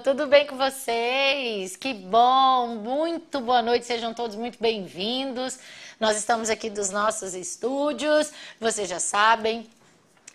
tudo bem com vocês? Que bom, muito boa noite, sejam todos muito bem-vindos. Nós estamos aqui dos nossos estúdios, vocês já sabem,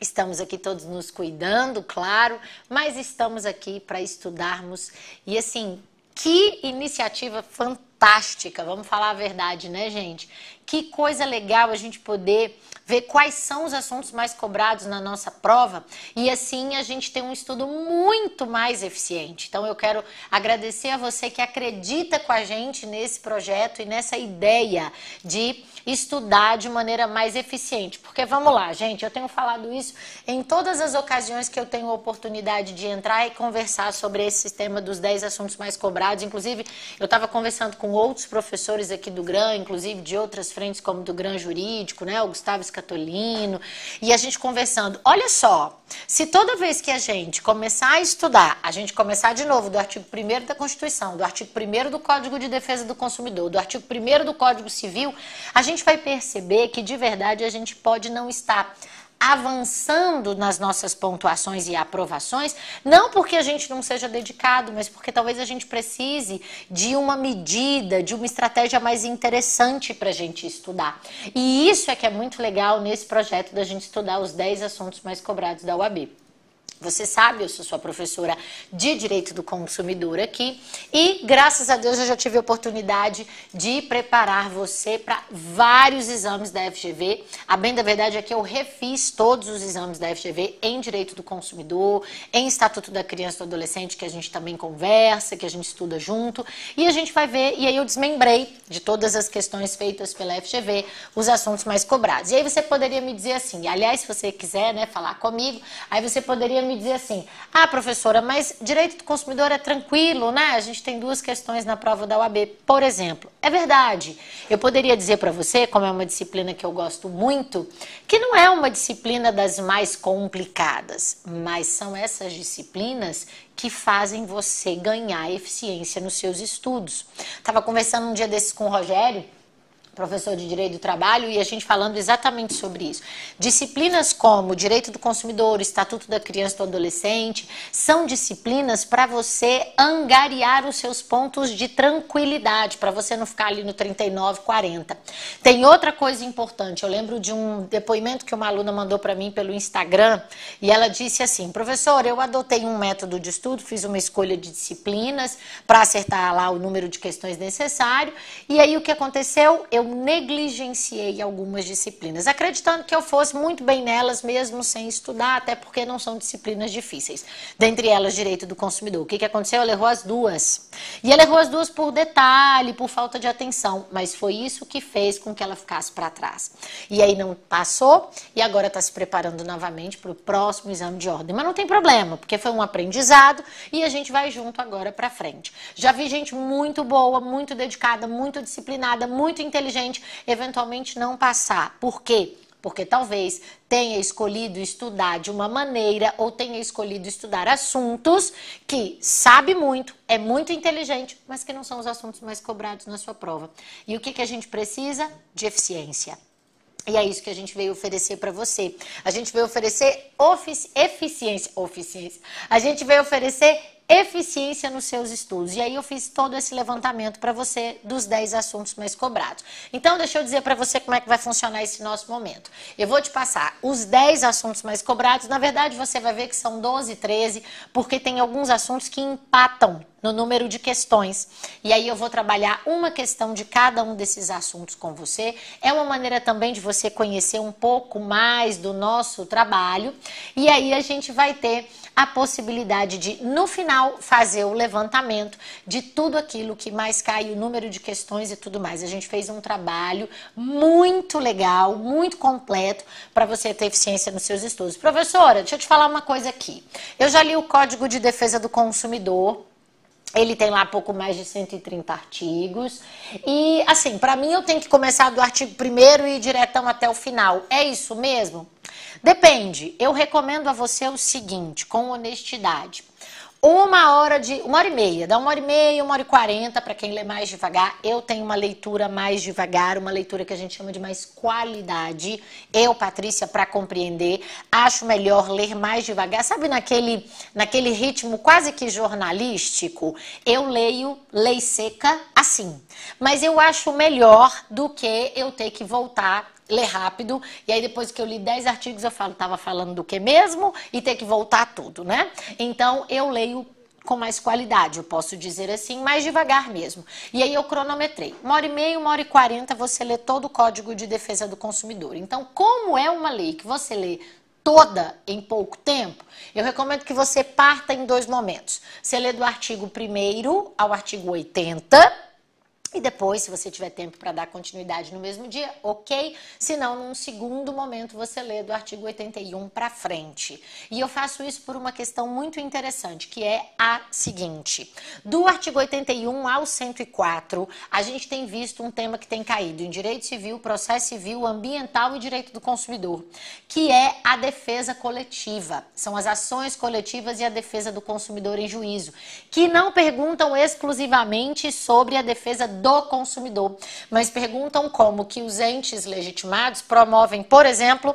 estamos aqui todos nos cuidando, claro, mas estamos aqui para estudarmos e assim, que iniciativa fantástica, vamos falar a verdade, né, gente? Que coisa legal a gente poder ver quais são os assuntos mais cobrados na nossa prova e assim a gente tem um estudo muito mais eficiente. Então eu quero agradecer a você que acredita com a gente nesse projeto e nessa ideia de estudar de maneira mais eficiente. Porque vamos lá, gente, eu tenho falado isso em todas as ocasiões que eu tenho a oportunidade de entrar e conversar sobre esse sistema dos 10 assuntos mais cobrados. Inclusive, eu estava conversando com outros professores aqui do GRAM, inclusive de outras frentes como do GRAM Jurídico, né, o Gustavo Scatolino, e a gente conversando. Olha só, se toda vez que a gente começar a estudar, a gente começar de novo do artigo 1º da Constituição, do artigo 1º do Código de Defesa do Consumidor, do artigo 1º do Código Civil, a gente vai perceber que de verdade a gente pode não estar avançando nas nossas pontuações e aprovações, não porque a gente não seja dedicado, mas porque talvez a gente precise de uma medida, de uma estratégia mais interessante para a gente estudar. E isso é que é muito legal nesse projeto da gente estudar os 10 assuntos mais cobrados da UAB. Você sabe, eu sou sua professora de Direito do Consumidor aqui e, graças a Deus, eu já tive a oportunidade de preparar você para vários exames da FGV. A bem da verdade é que eu refiz todos os exames da FGV em Direito do Consumidor, em Estatuto da Criança e do Adolescente, que a gente também conversa, que a gente estuda junto. E a gente vai ver, e aí eu desmembrei de todas as questões feitas pela FGV, os assuntos mais cobrados. E aí você poderia me dizer assim, aliás, se você quiser, né, falar comigo, aí você poderia me dizer assim, ah, professora, mas direito do consumidor é tranquilo, né? A gente tem 2 questões na prova da UAB, por exemplo. É verdade. Eu poderia dizer para você, como é uma disciplina que eu gosto muito, que não é uma disciplina das mais complicadas, mas são essas disciplinas que fazem você ganhar eficiência nos seus estudos. Estava conversando um dia desses com o Rogério, professor de Direito do Trabalho, e a gente falando exatamente sobre isso. Disciplinas como Direito do Consumidor, Estatuto da Criança e do Adolescente, são disciplinas para você angariar os seus pontos de tranquilidade, para você não ficar ali no 39, 40. Tem outra coisa importante, eu lembro de um depoimento que uma aluna mandou para mim pelo Instagram, e ela disse assim, professor, eu adotei um método de estudo, fiz uma escolha de disciplinas para acertar lá o número de questões necessário, e aí o que aconteceu? Eu negligenciei algumas disciplinas, acreditando que eu fosse muito bem nelas mesmo sem estudar, até porque não são disciplinas difíceis. Dentre elas, Direito do Consumidor. O que aconteceu? Ela errou as 2. E ela errou as 2 por detalhe, por falta de atenção, mas foi isso que fez com que ela ficasse para trás. E aí não passou e agora está se preparando novamente para o próximo exame de ordem. Mas não tem problema, porque foi um aprendizado e a gente vai junto agora para frente. Já vi gente muito boa, muito dedicada, muito disciplinada, muito inteligente, eventualmente não passar. Por quê? Porque talvez tenha escolhido estudar de uma maneira ou tenha escolhido estudar assuntos que sabe muito, é muito inteligente, mas que não são os assuntos mais cobrados na sua prova. E o que a gente precisa? De eficiência. E é isso que a gente veio oferecer para você. A gente veio oferecer eficiência. A gente veio oferecer eficiência nos seus estudos. E aí eu fiz todo esse levantamento para você dos 10 assuntos mais cobrados. Então, deixa eu dizer para você como é que vai funcionar esse nosso momento. Eu vou te passar os 10 assuntos mais cobrados. Na verdade, você vai ver que são 12, 13, porque tem alguns assuntos que empatam no número de questões. E aí eu vou trabalhar uma questão de cada um desses assuntos com você. É uma maneira também de você conhecer um pouco mais do nosso trabalho. E aí a gente vai ter a possibilidade de, no final, fazer o levantamento de tudo aquilo que mais cai, o número de questões e tudo mais. A gente fez um trabalho muito legal, muito completo, para você ter eficiência nos seus estudos. Professora, deixa eu te falar uma coisa aqui. Eu já li o Código de Defesa do Consumidor. Ele tem lá pouco mais de 130 artigos. E, assim, para mim eu tenho que começar do artigo 1º e ir diretão até o final. É isso mesmo? Depende. Eu recomendo a você o seguinte, com honestidade. uma hora e meia, dá 1h30, 1h40 para quem lê mais devagar. Eu tenho uma leitura mais devagar, uma leitura que a gente chama de mais qualidade. Eu, Patrícia, para compreender, acho melhor ler mais devagar. Sabe naquele ritmo quase que jornalístico? Eu leio lei seca assim. Mas eu acho melhor do que eu ter que voltar ler rápido, e aí depois que eu li 10 artigos eu falo, tava falando do que mesmo? E ter que voltar tudo, né? Então eu leio com mais qualidade, eu posso dizer assim, mais devagar mesmo. E aí eu cronometrei. 1h30, 1h40 você lê todo o Código de Defesa do Consumidor. Então, como é uma lei que você lê toda em pouco tempo, eu recomendo que você parta em 2 momentos. Você lê do artigo 1º ao artigo 80, e depois, se você tiver tempo para dar continuidade no mesmo dia, ok. Se não, num segundo momento, você lê do artigo 81 para frente. E eu faço isso por uma questão muito interessante, que é a seguinte. Do artigo 81 ao 104, a gente tem visto um tema que tem caído em direito civil, processo civil, ambiental e direito do consumidor, que é a defesa coletiva. São as ações coletivas e a defesa do consumidor em juízo, que não perguntam exclusivamente sobre a defesa do consumidor, mas perguntam como que os entes legitimados promovem, por exemplo,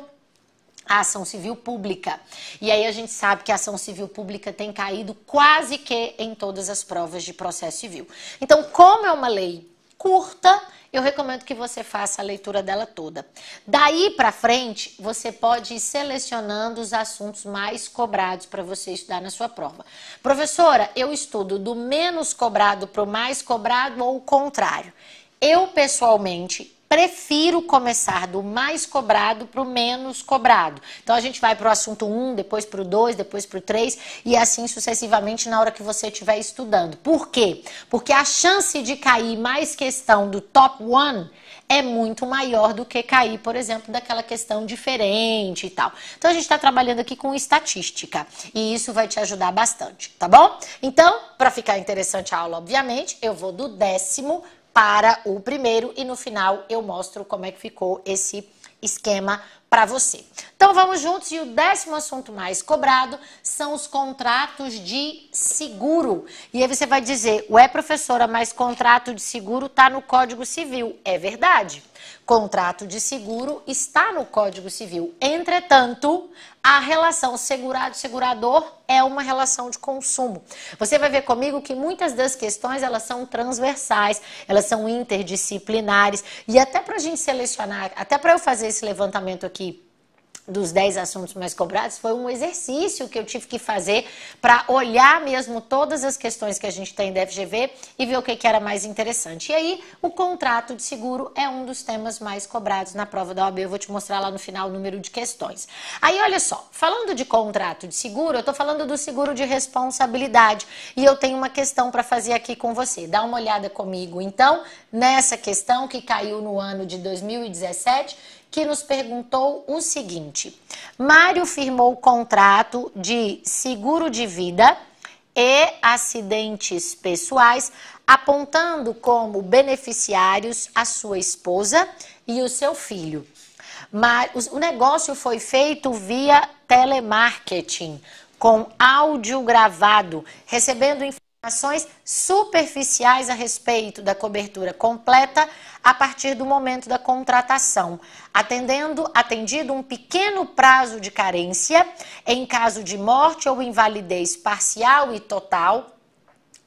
a ação civil pública. E aí a gente sabe que a ação civil pública tem caído quase que em todas as provas de processo civil. Então, como é uma lei curta, eu recomendo que você faça a leitura dela toda. Daí para frente, você pode ir selecionando os assuntos mais cobrados para você estudar na sua prova. Professora, eu estudo do menos cobrado para o mais cobrado ou o contrário? Eu, pessoalmente, prefiro começar do mais cobrado para o menos cobrado. Então, a gente vai para o assunto 1, depois para o 2, depois para o 3 e assim sucessivamente na hora que você estiver estudando. Por quê? Porque a chance de cair mais questão do top 1 é muito maior do que cair, por exemplo, daquela questão diferente e tal. Então, a gente está trabalhando aqui com estatística e isso vai te ajudar bastante, tá bom? Então, para ficar interessante a aula, obviamente, eu vou do 10º para o 1º e no final eu mostro como é que ficou esse esquema para você. Então vamos juntos e o 10º assunto mais cobrado são os contratos de seguro. E aí você vai dizer, ué professora, mas contrato de seguro está no Código Civil. É verdade. Contrato de seguro está no Código Civil. Entretanto, a relação segurado-segurador é uma relação de consumo. Você vai ver comigo que muitas das questões elas são transversais, elas são interdisciplinares. E até para a gente selecionar, até para eu fazer esse levantamento aqui dos 10 assuntos mais cobrados, foi um exercício que eu tive que fazer para olhar mesmo todas as questões que a gente tem da FGV e ver o que era mais interessante. E aí, o contrato de seguro é um dos temas mais cobrados na prova da OAB. Eu vou te mostrar lá no final o número de questões. Aí, olha só, falando de contrato de seguro, eu tô falando do seguro de responsabilidade e eu tenho uma questão para fazer aqui com você. Dá uma olhada comigo, então, nessa questão que caiu no ano de 2017, que nos perguntou o seguinte: Mário firmou contrato de seguro de vida e acidentes pessoais, apontando como beneficiários a sua esposa e o seu filho. Mas o negócio foi feito via telemarketing, com áudio gravado, recebendo informações superficiais a respeito da cobertura completa a partir do momento da contratação, atendido um pequeno prazo de carência em caso de morte ou invalidez parcial e total,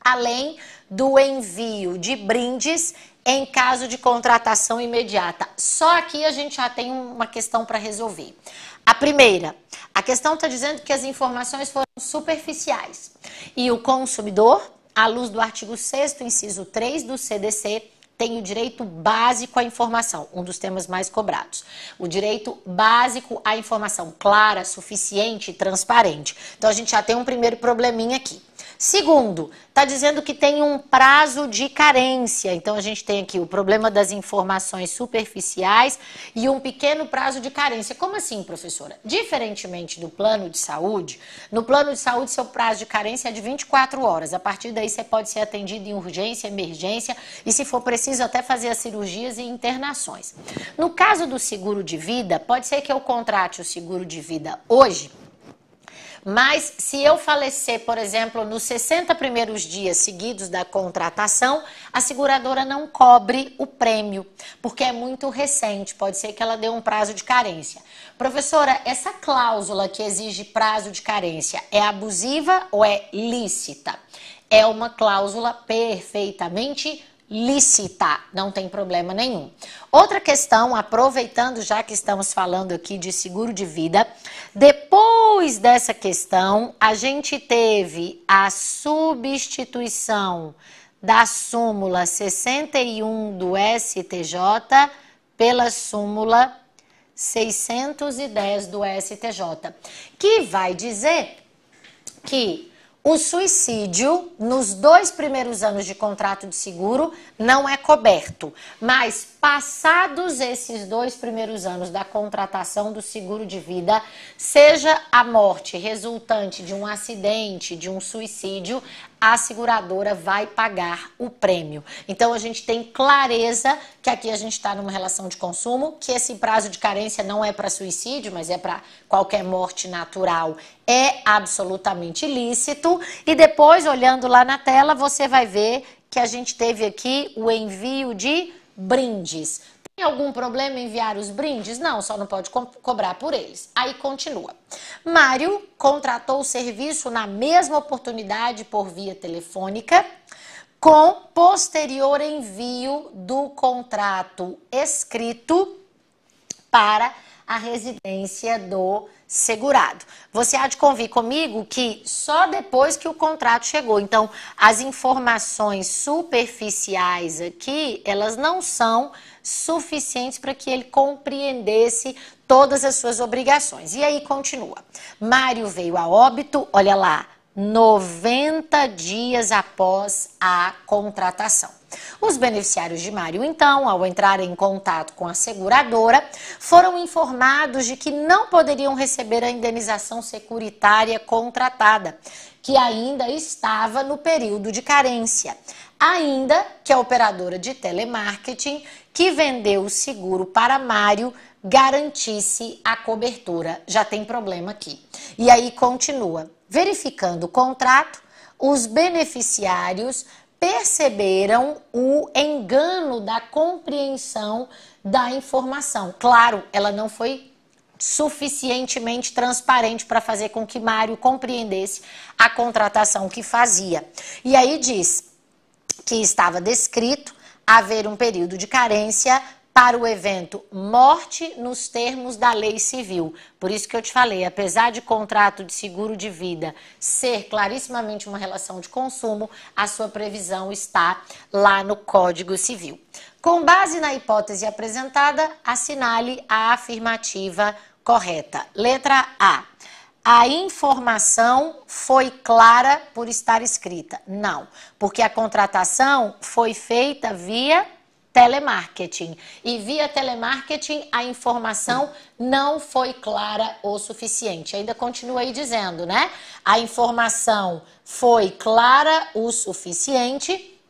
além do envio de brindes em caso de contratação imediata. Só aqui a gente já tem uma questão para resolver. A primeira, a questão está dizendo que as informações foram superficiais e o consumidor, à luz do artigo 6º, inciso 3 do CDC, tem o direito básico à informação, um dos temas mais cobrados. O direito básico à informação clara, suficiente e transparente. Então, a gente já tem um primeiro probleminha aqui. Segundo, está dizendo que tem um prazo de carência. Então, a gente tem aqui o problema das informações superficiais e um pequeno prazo de carência. Como assim, professora? Diferentemente do plano de saúde, no plano de saúde, seu prazo de carência é de 24 horas. A partir daí, você pode ser atendido em urgência, emergência e, se for preciso, até fazer as cirurgias e internações. No caso do seguro de vida, pode ser que eu contrate o seguro de vida hoje, Mas se eu falecer, por exemplo, nos 60 primeiros dias seguidos da contratação, a seguradora não cobre o prêmio, porque é muito recente, pode ser que ela dê um prazo de carência. Professora, essa cláusula que exige prazo de carência é abusiva ou é lícita? É uma cláusula perfeitamente lícita, não tem problema nenhum. Outra questão, aproveitando já que estamos falando aqui de seguro de vida, depois dessa questão, a gente teve a substituição da súmula 61 do STJ pela súmula 610 do STJ, que vai dizer que o suicídio, nos 2 primeiros anos de contrato de seguro, não é coberto. Mas, passados esses 2 primeiros anos da contratação do seguro de vida, seja a morte resultante de um acidente, de um suicídio, a seguradora vai pagar o prêmio. Então, a gente tem clareza que aqui a gente está numa relação de consumo, que esse prazo de carência não é para suicídio, mas é para qualquer morte natural. É absolutamente lícito. E depois, olhando lá na tela, você vai ver que a gente teve aqui o envio de brindes. Tem algum problema em enviar os brindes? Não, só não pode cobrar por eles. Aí continua. Mário contratou o serviço na mesma oportunidade por via telefônica, com posterior envio do contrato escrito para a residência do segurado. Você há de convir comigo que só depois que o contrato chegou. Então, as informações superficiais aqui, elas não são suficientes para que ele compreendesse todas as suas obrigações. E aí continua. Mário veio a óbito, olha lá, 90 dias após a contratação. Os beneficiários de Mário, então, ao entrarem em contato com a seguradora, foram informados de que não poderiam receber a indenização securitária contratada, que ainda estava no período de carência, ainda que a operadora de telemarketing que vendeu o seguro para Mário garantisse a cobertura. Já tem problema aqui. E aí continua. Verificando o contrato, os beneficiários perceberam o engano da compreensão da informação. Claro, ela não foi suficientemente transparente para fazer com que Mário compreendesse a contratação que fazia. E aí diz que estava descrito haver um período de carência para o evento morte nos termos da lei civil. Por isso que eu te falei, apesar de contrato de seguro de vida ser clarissimamente uma relação de consumo, a sua previsão está lá no Código Civil. Com base na hipótese apresentada, assinale a afirmativa correta. Letra A. A informação foi clara por estar escrita? Não, porque a contratação foi feita via telemarketing. E via telemarketing a informação não foi clara o suficiente. Ainda continua aí dizendo, né? A informação foi clara o suficiente,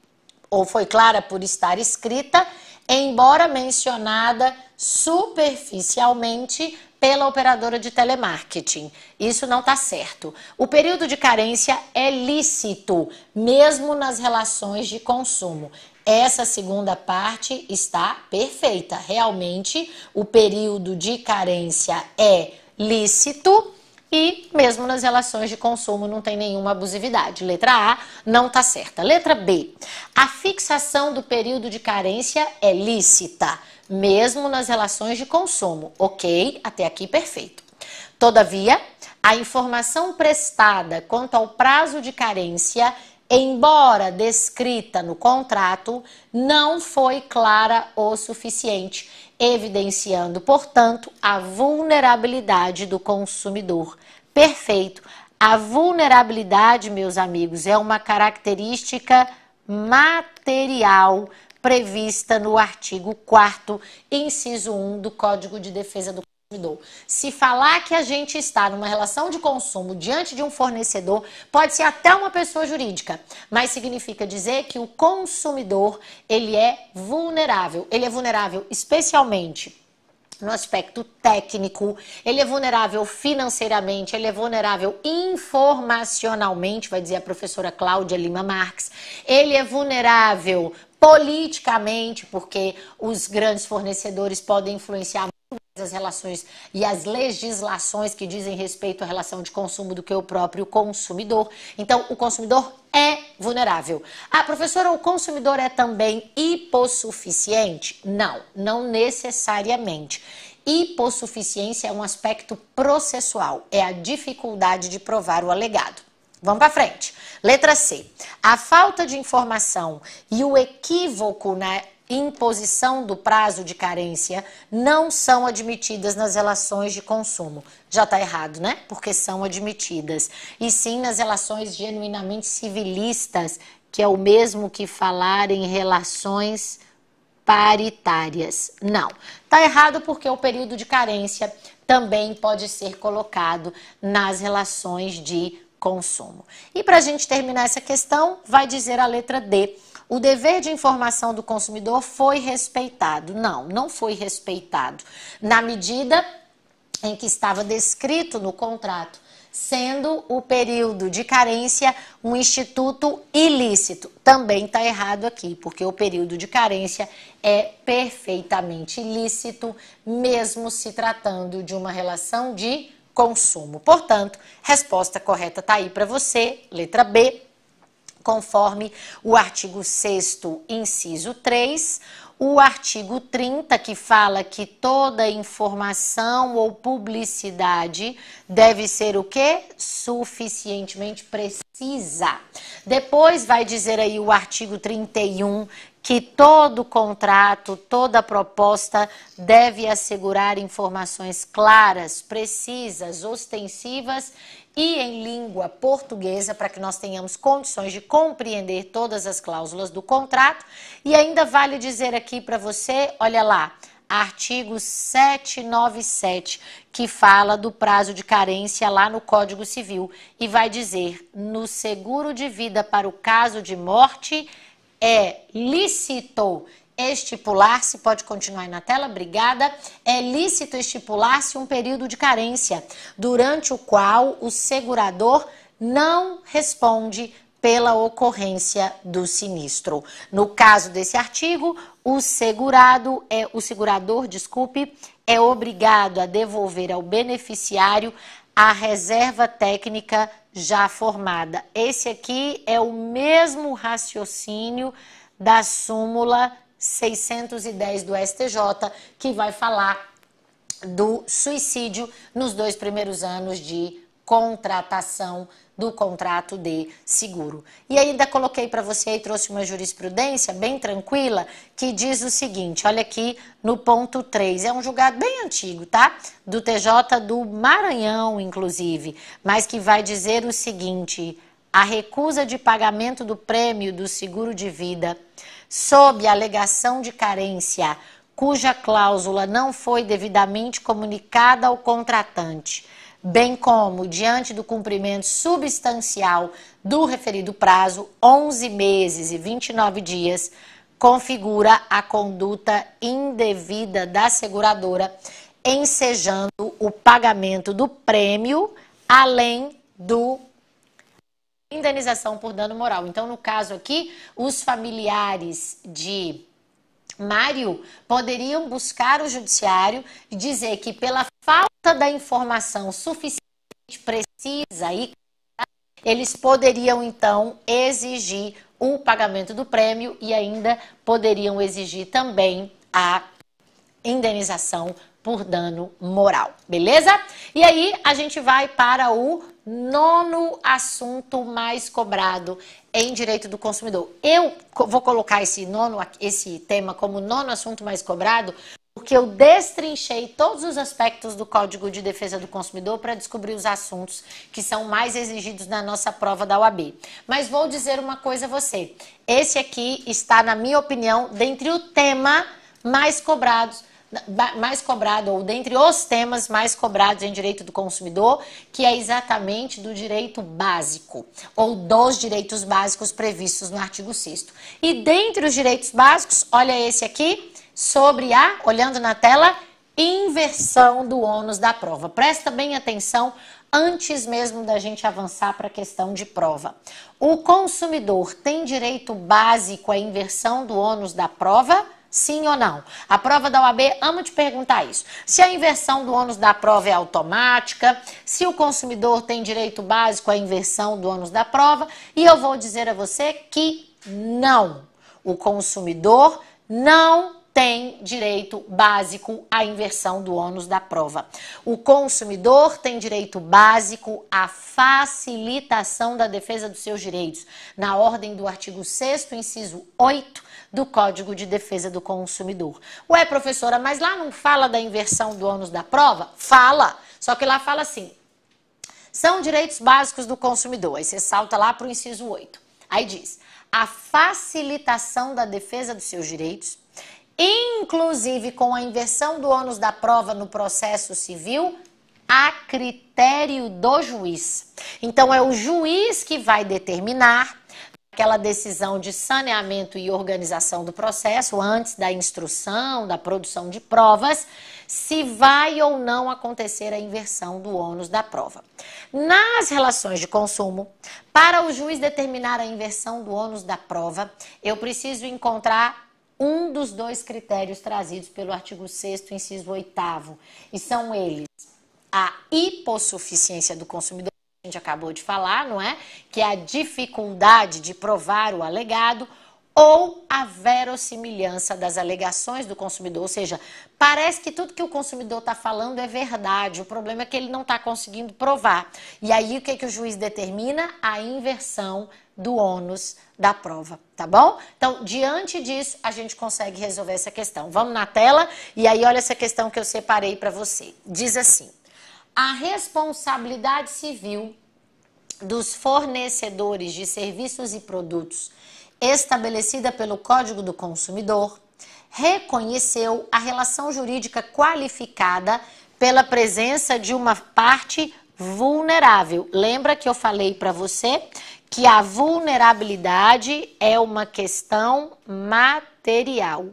ou foi clara por estar escrita, embora mencionada superficialmente pela operadora de telemarketing. Isso não está certo. O período de carência é lícito, mesmo nas relações de consumo. Essa segunda parte está perfeita. Realmente, o período de carência é lícito e mesmo nas relações de consumo não tem nenhuma abusividade. Letra A não está certa. Letra B. A fixação do período de carência é lícita, mesmo nas relações de consumo. Ok, até aqui perfeito. Todavia, a informação prestada quanto ao prazo de carência, embora descrita no contrato, não foi clara o suficiente, evidenciando, portanto, a vulnerabilidade do consumidor. Perfeito. A vulnerabilidade, meus amigos, é uma característica material prevista no artigo 4º, inciso 1 do Código de Defesa do Consumidor. Se falar que a gente está numa relação de consumo diante de um fornecedor, pode ser até uma pessoa jurídica, mas significa dizer que o consumidor, ele é vulnerável. Ele é vulnerável especialmente no aspecto técnico, ele é vulnerável financeiramente, ele é vulnerável informacionalmente, vai dizer a professora Cláudia Lima Marques, ele é vulnerável politicamente, porque os grandes fornecedores podem influenciar as relações e as legislações que dizem respeito à relação de consumo do que o próprio consumidor. Então, o consumidor é vulnerável. Ah, professora, o consumidor é também hipossuficiente? Não, não necessariamente. Hipossuficiência é um aspecto processual, é a dificuldade de provar o alegado. Vamos para frente. Letra C. A falta de informação e o equívoco na imposição do prazo de carência não são admitidas nas relações de consumo. Já está errado, né? Porque são admitidas. E sim nas relações genuinamente civilistas, que é o mesmo que falar em relações paritárias. Não. Está errado porque o período de carência também pode ser colocado nas relações de consumo. E para a gente terminar essa questão, vai dizer a letra D. O dever de informação do consumidor foi respeitado. Não, não foi respeitado. Na medida em que estava descrito no contrato, sendo o período de carência um instituto ilícito. Também está errado aqui, porque o período de carência é perfeitamente ilícito, mesmo se tratando de uma relação de consumo. Portanto, resposta correta está aí para você, letra B. Conforme o artigo 6º, inciso 3, o artigo 30, que fala que toda informação ou publicidade deve ser o quê? Suficientemente precisa. Depois vai dizer aí o artigo 31, que todo contrato, toda proposta deve assegurar informações claras, precisas, ostensivas e em língua portuguesa, para que nós tenhamos condições de compreender todas as cláusulas do contrato. E ainda vale dizer aqui para você, olha lá, artigo 797, que fala do prazo de carência lá no Código Civil, e vai dizer, no seguro de vida para o caso de morte, é lícito estipular-se, pode continuar aí na tela, obrigada, é lícito estipular-se um período de carência, durante o qual o segurador não responde pela ocorrência do sinistro. No caso desse artigo, o segurador, é obrigado a devolver ao beneficiário a reserva técnica já formada. Esse aqui é o mesmo raciocínio da súmula 610 do STJ, que vai falar do suicídio nos 2 primeiros anos de contratação do contrato de seguro. E ainda coloquei para você e trouxe uma jurisprudência bem tranquila que diz o seguinte, olha aqui no ponto 3, é um julgado bem antigo, tá? Do TJ do Maranhão, inclusive, mas que vai dizer o seguinte, a recusa de pagamento do prêmio do seguro de vida sob alegação de carência, cuja cláusula não foi devidamente comunicada ao contratante, bem como diante do cumprimento substancial do referido prazo, 11 meses e 29 dias, configura a conduta indevida da seguradora, ensejando o pagamento do prêmio, além do indenização por dano moral. Então, no caso aqui, os familiares de Mário poderiam buscar o judiciário e dizer que pela falta da informação suficiente, precisa e eles poderiam então exigir o pagamento do prêmio e ainda poderiam exigir também a indenização por dano moral, beleza? E aí a gente vai para o 9º assunto mais cobrado em direito do consumidor. Eu vou colocar esse tema como 9º assunto mais cobrado porque eu destrinchei todos os aspectos do Código de Defesa do Consumidor para descobrir os assuntos que são mais exigidos na nossa prova da OAB. Mas vou dizer uma coisa a você. Esse aqui está, na minha opinião, dentre o tema mais cobrado, ou dentre os temas mais cobrados em direito do consumidor, que é exatamente do direito básico, ou dos direitos básicos previstos no artigo 6º. E dentre os direitos básicos, olha esse aqui, sobre a, olhando na tela, Inversão do ônus da prova. Presta bem atenção antes mesmo da gente avançar para a questão de prova. O consumidor tem direito básico à inversão do ônus da prova? Sim ou não? A prova da OAB ama te perguntar isso. Se a inversão do ônus da prova é automática, se o consumidor tem direito básico à inversão do ônus da prova, e eu vou dizer a você que não. O consumidor não tem direito básico à inversão do ônus da prova. O consumidor tem direito básico à facilitação da defesa dos seus direitos, na ordem do artigo 6º, inciso 8 do Código de Defesa do Consumidor. Ué, professora, mas lá não fala da inversão do ônus da prova? Fala, só que lá fala assim, são direitos básicos do consumidor. Aí você salta lá para o inciso 8. Aí diz, a facilitação da defesa dos seus direitos, inclusive com a inversão do ônus da prova no processo civil, a critério do juiz. Então, é o juiz que vai determinar aquela decisão de saneamento e organização do processo, antes da instrução, da produção de provas, se vai ou não acontecer a inversão do ônus da prova. Nas relações de consumo, para o juiz determinar a inversão do ônus da prova, eu preciso encontrar um dos dois critérios trazidos pelo artigo 6º, inciso 8º, e são eles a hipossuficiência do consumidor, que a gente acabou de falar, não é? Que é a dificuldade de provar o alegado, ou a verossimilhança das alegações do consumidor, ou seja, parece que tudo que o consumidor está falando é verdade, o problema é que ele não está conseguindo provar. E aí o que o juiz determina? A inversão do ônus da prova, tá bom? Então, diante disso, a gente consegue resolver essa questão. Vamos na tela e aí olha essa questão que eu separei para você. Diz assim, a responsabilidade civil dos fornecedores de serviços e produtos estabelecida pelo Código do Consumidor, reconheceu a relação jurídica qualificada pela presença de uma parte vulnerável. Lembra que eu falei para você que a vulnerabilidade é uma questão material.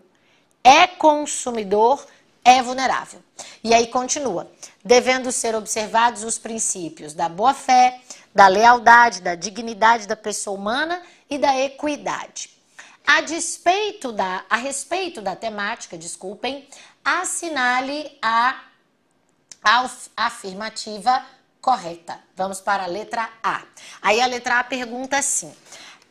É consumidor, é vulnerável. E aí continua, devendo ser observados os princípios da boa-fé, da lealdade, da dignidade da pessoa humana e da equidade. A respeito da temática, assinale a afirmativa correta. Vamos para a letra A. Aí a letra A pergunta assim,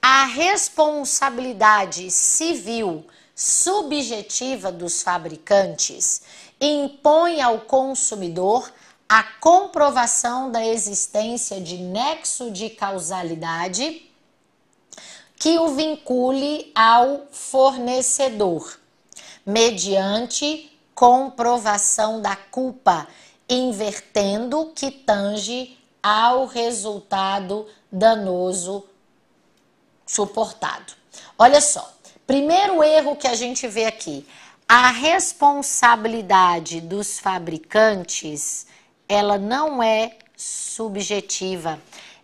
a responsabilidade civil subjetiva dos fabricantes impõe ao consumidor a comprovação da existência de nexo de causalidade que o vincule ao fornecedor, mediante comprovação da culpa, invertendo que tange ao resultado danoso suportado. Olha só, primeiro erro que a gente vê aqui, a responsabilidade dos fabricantes, ela não é subjetiva,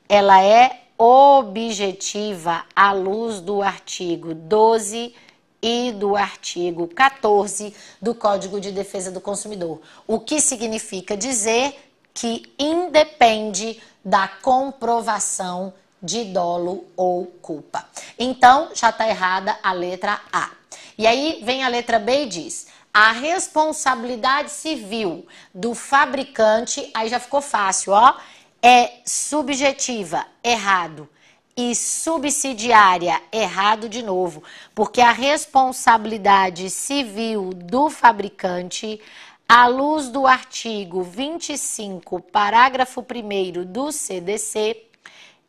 ela é objetiva à luz do artigo 12 e do artigo 14 do Código de Defesa do Consumidor, o que significa dizer que independe da comprovação de dolo ou culpa. Então, já está errada a letra A. E aí vem a letra B e diz, a responsabilidade civil do fabricante, aí já ficou fácil, ó, é subjetiva, errado, e subsidiária, errado de novo, porque a responsabilidade civil do fabricante, à luz do artigo 25, parágrafo 1º do CDC,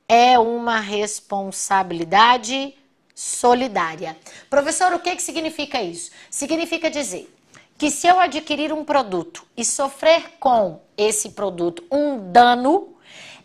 é uma responsabilidade solidária. Professor, o que significa isso? Significa dizer que se eu adquirir um produto e sofrer com esse produto um dano,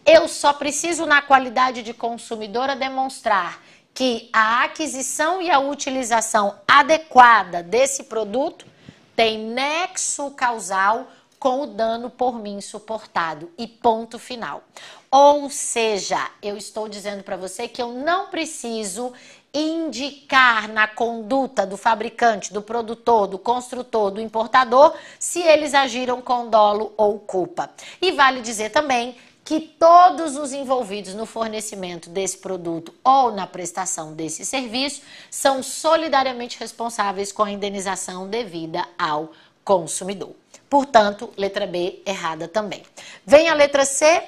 eu só preciso, na qualidade de consumidora, demonstrar que a aquisição e a utilização adequada desse produto tem nexo causal com o dano por mim suportado. E ponto final. Ou seja, eu estou dizendo para você que eu não preciso indicar na conduta do fabricante, do produtor, do construtor, do importador, se eles agiram com dolo ou culpa. E vale dizer também que todos os envolvidos no fornecimento desse produto ou na prestação desse serviço são solidariamente responsáveis com a indenização devida ao consumidor. Portanto, letra B errada também. Vem a letra C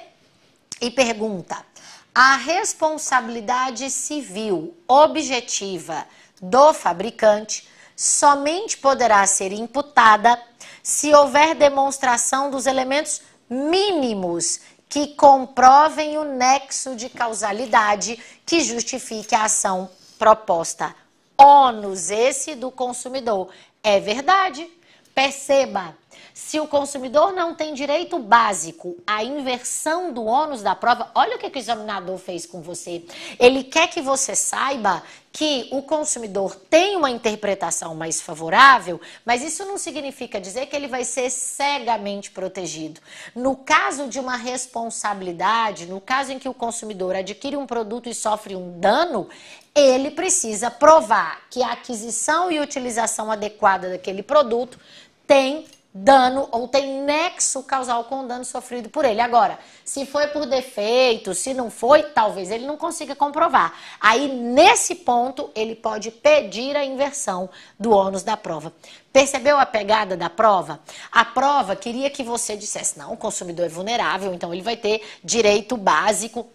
e pergunta: a responsabilidade civil objetiva do fabricante somente poderá ser imputada se houver demonstração dos elementos mínimos que comprovem o nexo de causalidade que justifique a ação proposta. Ônus esse do consumidor. É verdade. Perceba, se o consumidor não tem direito básico à inversão do ônus da prova, olha o que o examinador fez com você. Ele quer que você saiba que o consumidor tem uma interpretação mais favorável, mas isso não significa dizer que ele vai ser cegamente protegido. No caso de uma responsabilidade, no caso em que o consumidor adquire um produto e sofre um dano, ele precisa provar que a aquisição e utilização adequada daquele produto tem dano ou tem nexo causal com o dano sofrido por ele. Agora, se foi por defeito, se não foi, talvez ele não consiga comprovar. Aí, nesse ponto, ele pode pedir a inversão do ônus da prova. Percebeu a pegada da prova? A prova queria que você dissesse, não, o consumidor é vulnerável, então ele vai ter direito básico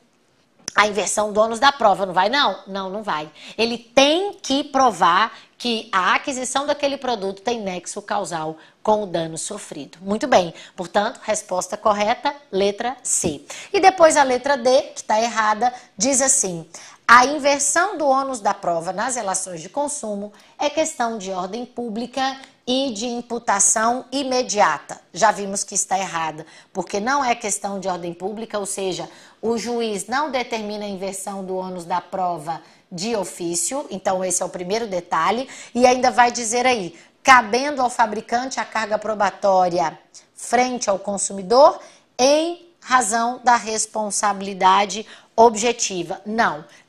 à inversão do ônus da prova. Não vai, não? Não, não vai. Ele tem que provar que a aquisição daquele produto tem nexo causal com o dano sofrido. Muito bem. Portanto, resposta correta, letra C. E depois a letra D, que está errada, diz assim: a inversão do ônus da prova nas relações de consumo é questão de ordem pública e de imputação imediata. Já vimos que está errada, porque não é questão de ordem pública, ou seja, o juiz não determina a inversão do ônus da prova de ofício, então esse é o primeiro detalhe, e ainda vai dizer aí, cabendo ao fabricante a carga probatória frente ao consumidor em razão da responsabilidade objetiva.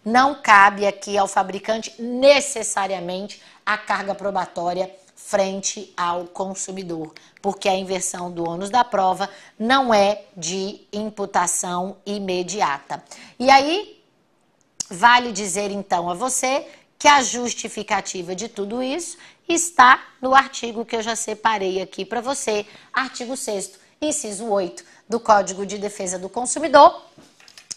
Não cabe aqui ao fabricante necessariamente a carga probatória frente ao consumidor, porque a inversão do ônus da prova não é de imputação imediata. E aí, vale dizer então a você que a justificativa de tudo isso está no artigo que eu já separei aqui para você, artigo 6º, inciso 8 do Código de Defesa do Consumidor,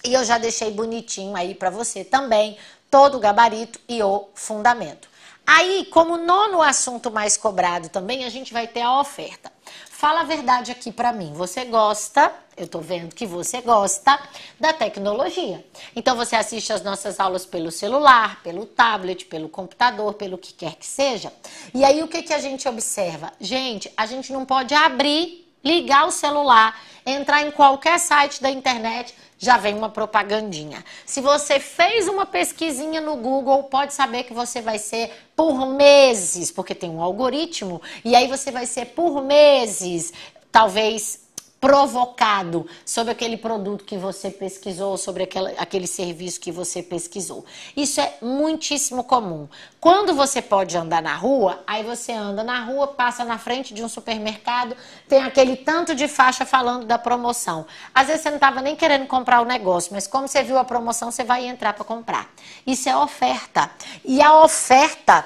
e eu já deixei bonitinho aí para você também todo o gabarito e o fundamento. Aí, como nono assunto mais cobrado também, a gente vai ter a oferta. Fala a verdade aqui pra mim. Você gosta, eu tô vendo que você gosta da tecnologia. Então, você assiste as nossas aulas pelo celular, pelo tablet, pelo computador, pelo que quer que seja. E aí, o que que a gente observa? Gente, a gente não pode abrir, ligar o celular, entrar em qualquer site da internet, já vem uma propagandinha. Se você fez uma pesquisinha no Google, pode saber que você vai ser por meses, porque tem um algoritmo, e aí você vai ser por meses, talvez provocado sobre aquele produto que você pesquisou, sobre aquele serviço que você pesquisou. Isso é muitíssimo comum. Quando você pode andar na rua, aí você anda na rua, passa na frente de um supermercado, tem aquele tanto de faixa falando da promoção. Às vezes você não estava nem querendo comprar o negócio, mas como você viu a promoção, você vai entrar para comprar. Isso é oferta. E a oferta,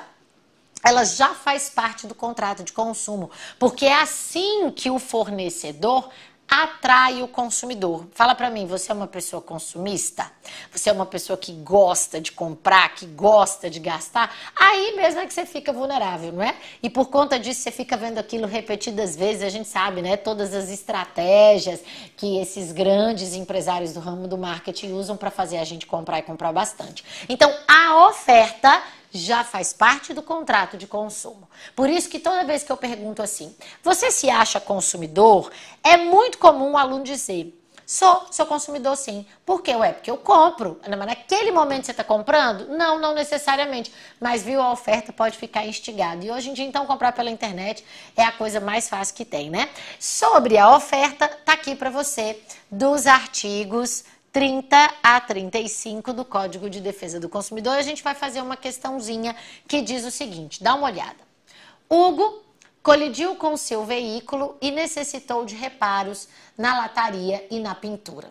ela já faz parte do contrato de consumo, porque é assim que o fornecedor atrai o consumidor. Fala pra mim, você é uma pessoa consumista? Você é uma pessoa que gosta de comprar, que gosta de gastar? Aí mesmo é que você fica vulnerável, não é? E por conta disso você fica vendo aquilo repetidas vezes, a gente sabe, né? Todas as estratégias que esses grandes empresários do ramo do marketing usam para fazer a gente comprar e comprar bastante. Então, a oferta já faz parte do contrato de consumo. Por isso que toda vez que eu pergunto assim, você se acha consumidor? É muito comum o aluno dizer, sou consumidor sim. Por quê? Porque eu compro. Mas naquele momento você está comprando? Não, não necessariamente. Mas viu a oferta, pode ficar instigado. E hoje em dia, então, comprar pela internet é a coisa mais fácil que tem, né? Sobre a oferta, tá aqui para você, dos artigos 30 a 35 do Código de Defesa do Consumidor. E a gente vai fazer uma questãozinha que diz o seguinte, dá uma olhada. Hugo colidiu com seu veículo e necessitou de reparos na lataria e na pintura.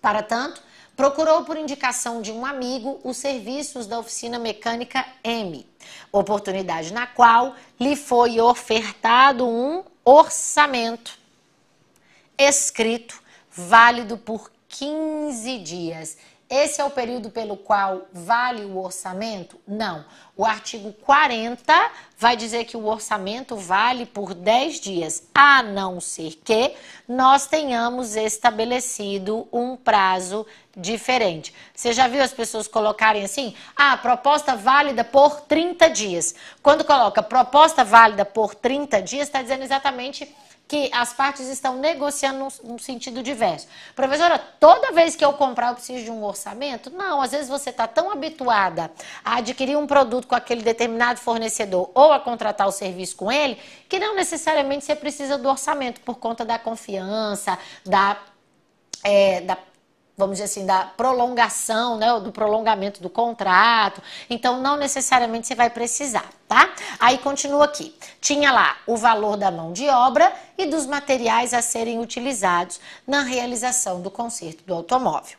Para tanto, procurou por indicação de um amigo os serviços da oficina mecânica M, oportunidade na qual lhe foi ofertado um orçamento escrito, válido por 15 dias. Esse é o período pelo qual vale o orçamento? Não. O artigo 40 vai dizer que o orçamento vale por 10 dias, a não ser que nós tenhamos estabelecido um prazo diferente. Você já viu as pessoas colocarem assim? Proposta válida por 30 dias. Quando coloca proposta válida por 30 dias, está dizendo exatamente que as partes estão negociando num sentido diverso. Professora, toda vez que eu comprar eu preciso de um orçamento? Não, às vezes você está tão habituada a adquirir um produto com aquele determinado fornecedor ou a contratar o serviço com ele, que não necessariamente você precisa do orçamento por conta da confiança, vamos dizer assim, da prolongação, né, do prolongamento do contrato. Então, não necessariamente você vai precisar, tá? Aí, continua aqui. Tinha lá o valor da mão de obra e dos materiais a serem utilizados na realização do conserto do automóvel.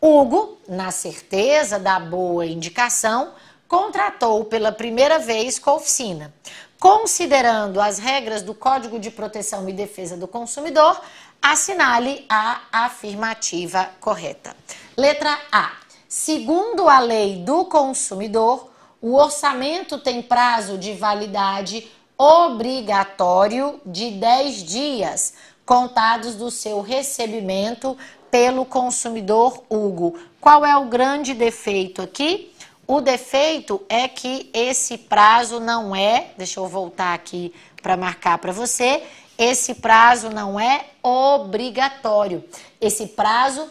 Hugo, na certeza da boa indicação, contratou pela primeira vez com a oficina. Considerando as regras do Código de Proteção e Defesa do Consumidor, assinale a afirmativa correta. Letra A. Segundo a lei do consumidor, o orçamento tem prazo de validade obrigatório de 10 dias, contados do seu recebimento pelo consumidor Hugo. Qual é o grande defeito aqui? O defeito é que esse prazo não é, deixa eu voltar aqui para marcar para você, esse prazo não é obrigatório. Esse prazo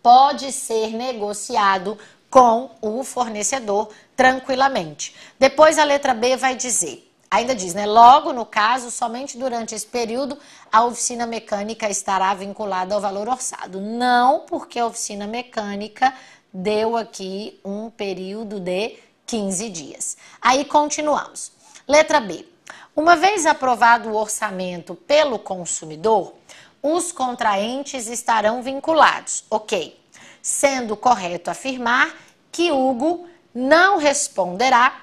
pode ser negociado com o fornecedor tranquilamente. Depois a letra B vai dizer, ainda diz, né? Logo, no caso, somente durante esse período, a oficina mecânica estará vinculada ao valor orçado. Não, porque a oficina mecânica deu aqui um período de 15 dias. Aí continuamos. Letra B. Uma vez aprovado o orçamento pelo consumidor, os contraentes estarão vinculados, ok? Sendo correto afirmar que Hugo não responderá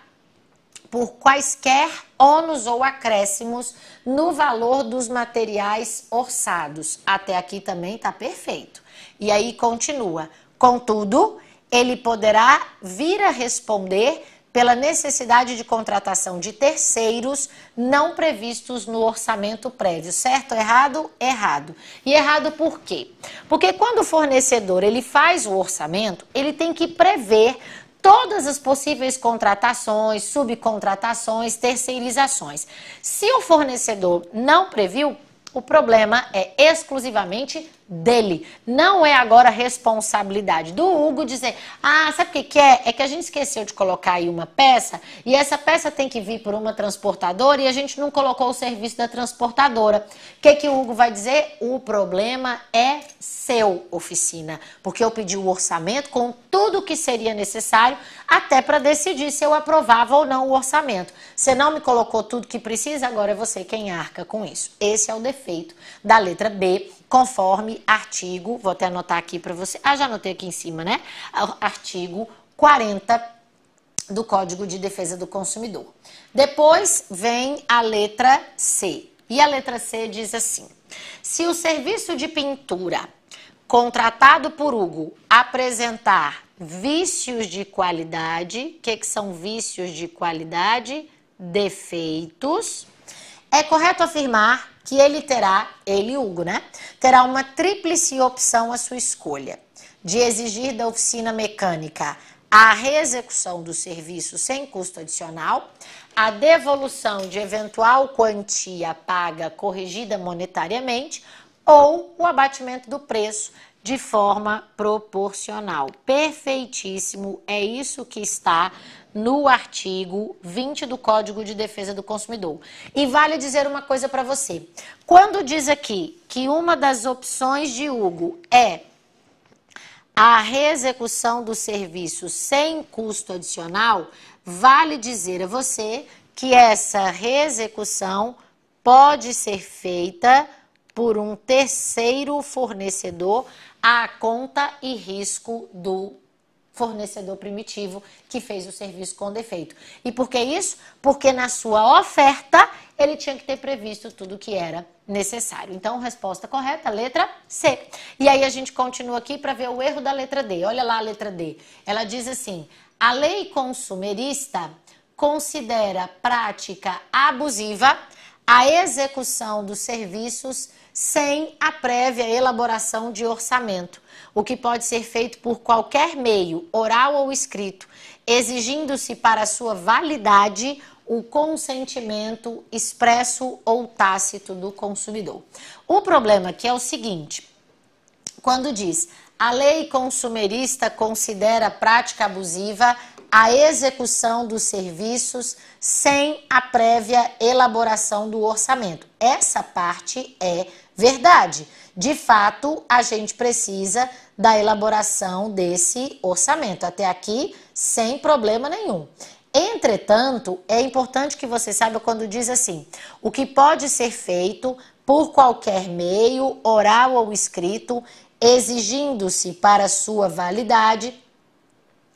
por quaisquer ônus ou acréscimos no valor dos materiais orçados. Até aqui também está perfeito. E aí continua. Contudo, ele poderá vir a responder pela necessidade de contratação de terceiros não previstos no orçamento prévio. Certo ou errado? Errado. E errado por quê? Porque quando o fornecedor ele faz o orçamento, ele tem que prever todas as possíveis contratações, subcontratações, terceirizações. Se o fornecedor não previu, o problema é exclusivamente dele. Não é agora responsabilidade do Hugo dizer, sabe o que é? É que a gente esqueceu de colocar aí uma peça e essa peça tem que vir por uma transportadora e a gente não colocou o serviço da transportadora. O que o Hugo vai dizer? O problema é seu, oficina, porque eu pedi o orçamento com tudo o que seria necessário até para decidir se eu aprovava ou não o orçamento. Você não me colocou tudo que precisa, agora é você quem arca com isso. Esse é o defeito da letra B, conforme artigo, vou até anotar aqui para você, já anotei aqui em cima, né? Artigo 40 do Código de Defesa do Consumidor. Depois vem a letra C. E a letra C diz assim, se o serviço de pintura contratado por Hugo apresentar vícios de qualidade, o que são vícios de qualidade? Defeitos. É correto afirmar que ele, Hugo, né? Terá uma tríplice opção à sua escolha, de exigir da oficina mecânica a reexecução do serviço sem custo adicional, a devolução de eventual quantia paga corrigida monetariamente ou o abatimento do preço de forma proporcional. Perfeitíssimo, é isso que está no artigo 20 do Código de Defesa do Consumidor. E vale dizer uma coisa para você. Quando diz aqui que uma das opções de Hugo é a reexecução do serviço sem custo adicional, vale dizer a você que essa reexecução pode ser feita por um terceiro fornecedor à conta e risco do fornecedor primitivo que fez o serviço com defeito. E por que isso? Porque na sua oferta ele tinha que ter previsto tudo que era necessário. Então, resposta correta, letra C. E aí a gente continua aqui para ver o erro da letra D. Olha lá a letra D. Ela diz assim: a lei consumerista considera prática abusiva a execução dos serviços sem a prévia elaboração de orçamento, o que pode ser feito por qualquer meio, oral ou escrito, exigindo-se para sua validade o consentimento expresso ou tácito do consumidor. O problema aqui é o seguinte: quando diz a lei consumerista considera prática abusiva a execução dos serviços sem a prévia elaboração do orçamento. Essa parte é verdade. De fato, a gente precisa da elaboração desse orçamento. Até aqui, sem problema nenhum. Entretanto, é importante que você saiba quando diz assim: o que pode ser feito por qualquer meio, oral ou escrito, exigindo-se para sua validade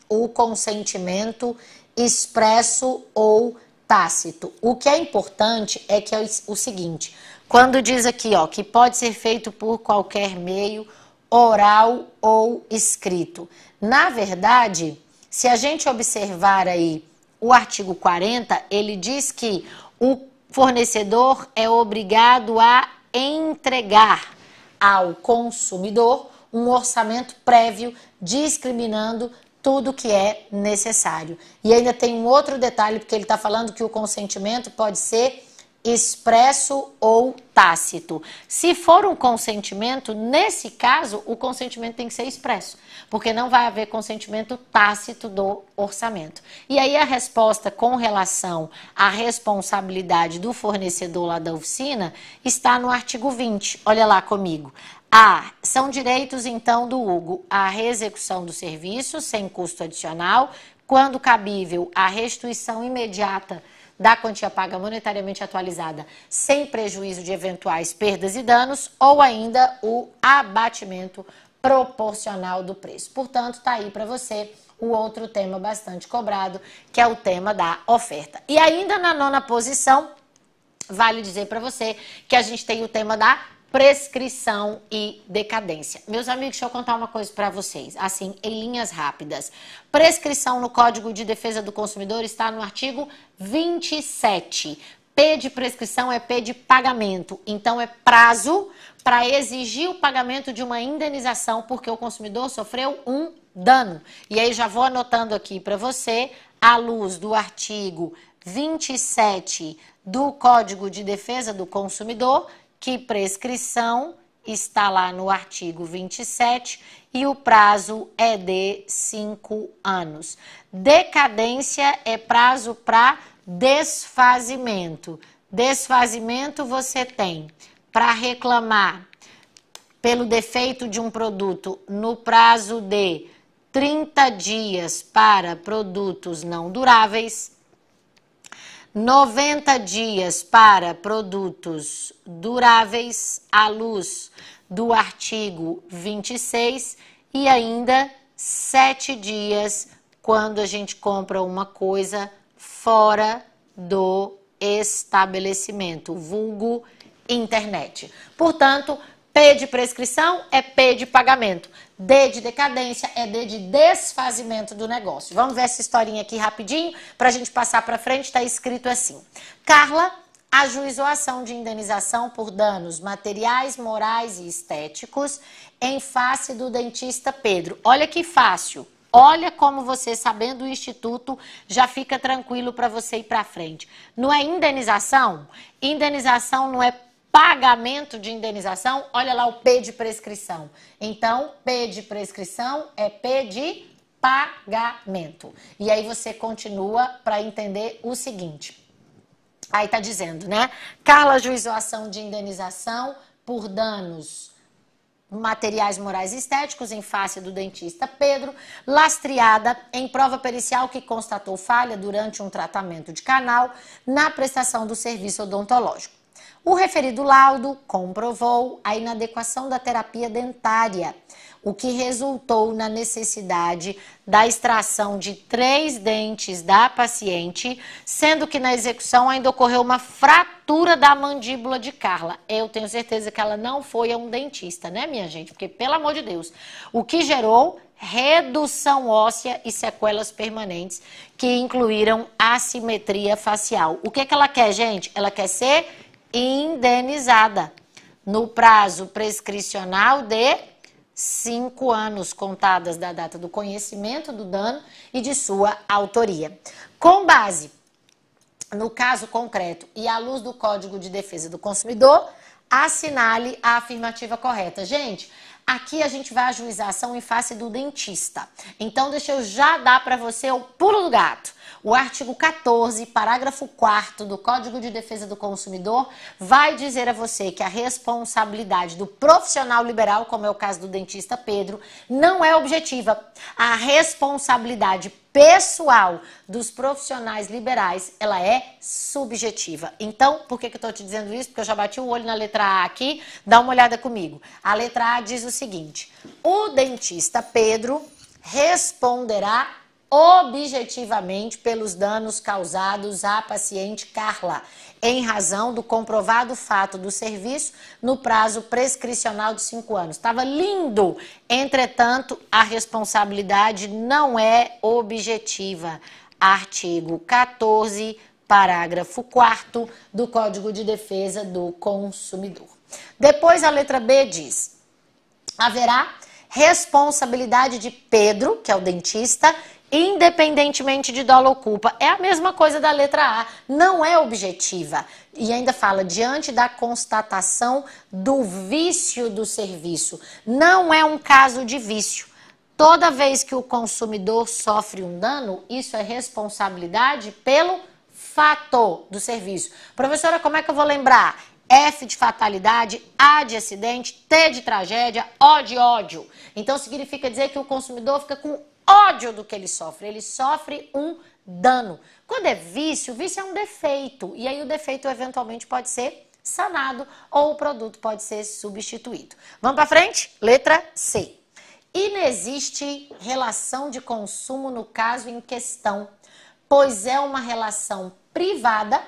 o consentimento expresso ou tácito. O que é importante é que é o seguinte: quando diz aqui, ó, que pode ser feito por qualquer meio, oral ou escrito. Na verdade, se a gente observar aí o artigo 40, ele diz que o fornecedor é obrigado a entregar ao consumidor um orçamento prévio discriminando tudo que é necessário. E ainda tem um outro detalhe, porque ele está falando que o consentimento pode ser expresso ou tácito. Se for um consentimento, nesse caso, o consentimento tem que ser expresso, porque não vai haver consentimento tácito do orçamento. E aí a resposta com relação à responsabilidade do fornecedor lá da oficina está no artigo 20. Olha lá comigo. São direitos, então, do Hugo a reexecução do serviço sem custo adicional, quando cabível, a restituição imediata da quantia paga monetariamente atualizada sem prejuízo de eventuais perdas e danos, ou ainda o abatimento proporcional do preço. Portanto, está aí para você o outro tema bastante cobrado, que é o tema da oferta. E ainda na nona posição, vale dizer para você que a gente tem o tema da prescrição e decadência. Meus amigos, deixa eu contar uma coisa para vocês, assim, em linhas rápidas. Prescrição no Código de Defesa do Consumidor está no artigo 27. P de prescrição é P de pagamento, então é prazo para exigir o pagamento de uma indenização porque o consumidor sofreu um dano. E aí já vou anotando aqui para você, à luz do artigo 27 do Código de Defesa do Consumidor, que prescrição está lá no artigo 27 e o prazo é de 5 anos. Decadência é prazo para desfazimento. Desfazimento você tem para reclamar pelo defeito de um produto no prazo de 30 dias para produtos não duráveis, 90 dias para produtos duráveis, à luz do artigo 26, e ainda 7 dias quando a gente compra uma coisa fora do estabelecimento, vulgo internet. Portanto, P de prescrição é P de pagamento. D de decadência é D de desfazimento do negócio. Vamos ver essa historinha aqui rapidinho para a gente passar para frente. Está escrito assim: Carla ajuizou a ação de indenização por danos materiais, morais e estéticos em face do dentista Pedro. Olha que fácil. Olha como você, sabendo o instituto, já fica tranquilo para você ir para frente. Não é indenização? Indenização não é pagamento de indenização? Olha lá o P de prescrição. Então, P de prescrição é P de pagamento. E aí você continua para entender o seguinte. Aí tá dizendo, né? Carla ajuizou ação de indenização por danos materiais morais e estéticos em face do dentista Pedro, lastreada em prova pericial que constatou falha durante um tratamento de canal na prestação do serviço odontológico. O referido laudo comprovou a inadequação da terapia dentária, o que resultou na necessidade da extração de 3 dentes da paciente, sendo que na execução ainda ocorreu uma fratura da mandíbula de Carla. Eu tenho certeza que ela não foi a um dentista, né, minha gente? Porque, pelo amor de Deus, o que gerou redução óssea e sequelas permanentes que incluíram assimetria facial. O que que ela quer, gente? Ela quer ser indenizada no prazo prescricional de 5 anos contadas da data do conhecimento do dano e de sua autoria. Com base no caso concreto e à luz do Código de Defesa do Consumidor, assinale a afirmativa correta. Gente, aqui a gente vai ajuizar a ação em face do dentista. Então, deixa eu já dar para você o pulo do gato. O artigo 14, parágrafo 4º do Código de Defesa do Consumidor vai dizer a você que a responsabilidade do profissional liberal, como é o caso do dentista Pedro, não é objetiva. A responsabilidade pessoal dos profissionais liberais, ela é subjetiva. Então, por que eu estou te dizendo isso? Porque eu já bati o olho na letra A aqui, dá uma olhada comigo. A letra A diz o seguinte: o dentista Pedro responderá objetivamente pelos danos causados à paciente Carla, em razão do comprovado fato do serviço no prazo prescricional de 5 anos. Estava lindo! Entretanto, a responsabilidade não é objetiva. Artigo 14, parágrafo 4º do Código de Defesa do Consumidor. Depois a letra B diz: haverá responsabilidade de Pedro, que é o dentista, independentemente de dolo ou culpa. É a mesma coisa da letra A, não é objetiva. E ainda fala, diante da constatação do vício do serviço. Não é um caso de vício. Toda vez que o consumidor sofre um dano, isso é responsabilidade pelo fator do serviço. Professora, como é que eu vou lembrar? F de fatalidade, A de acidente, T de tragédia, O de ódio. Então significa dizer que o consumidor fica com ódio do que ele sofre um dano. Quando é vício, o vício é um defeito, e aí o defeito eventualmente pode ser sanado ou o produto pode ser substituído. Vamos para frente? Letra C. Inexiste relação de consumo no caso em questão, pois é uma relação privada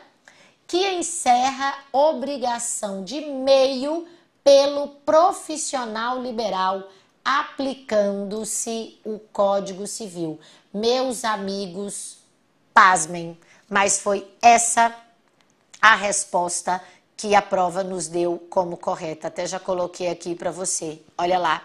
que encerra obrigação de meio pelo profissional liberal, aplicando-se o Código Civil. Meus amigos, pasmem, mas foi essa a resposta que a prova nos deu como correta. Até já coloquei aqui para você, olha lá.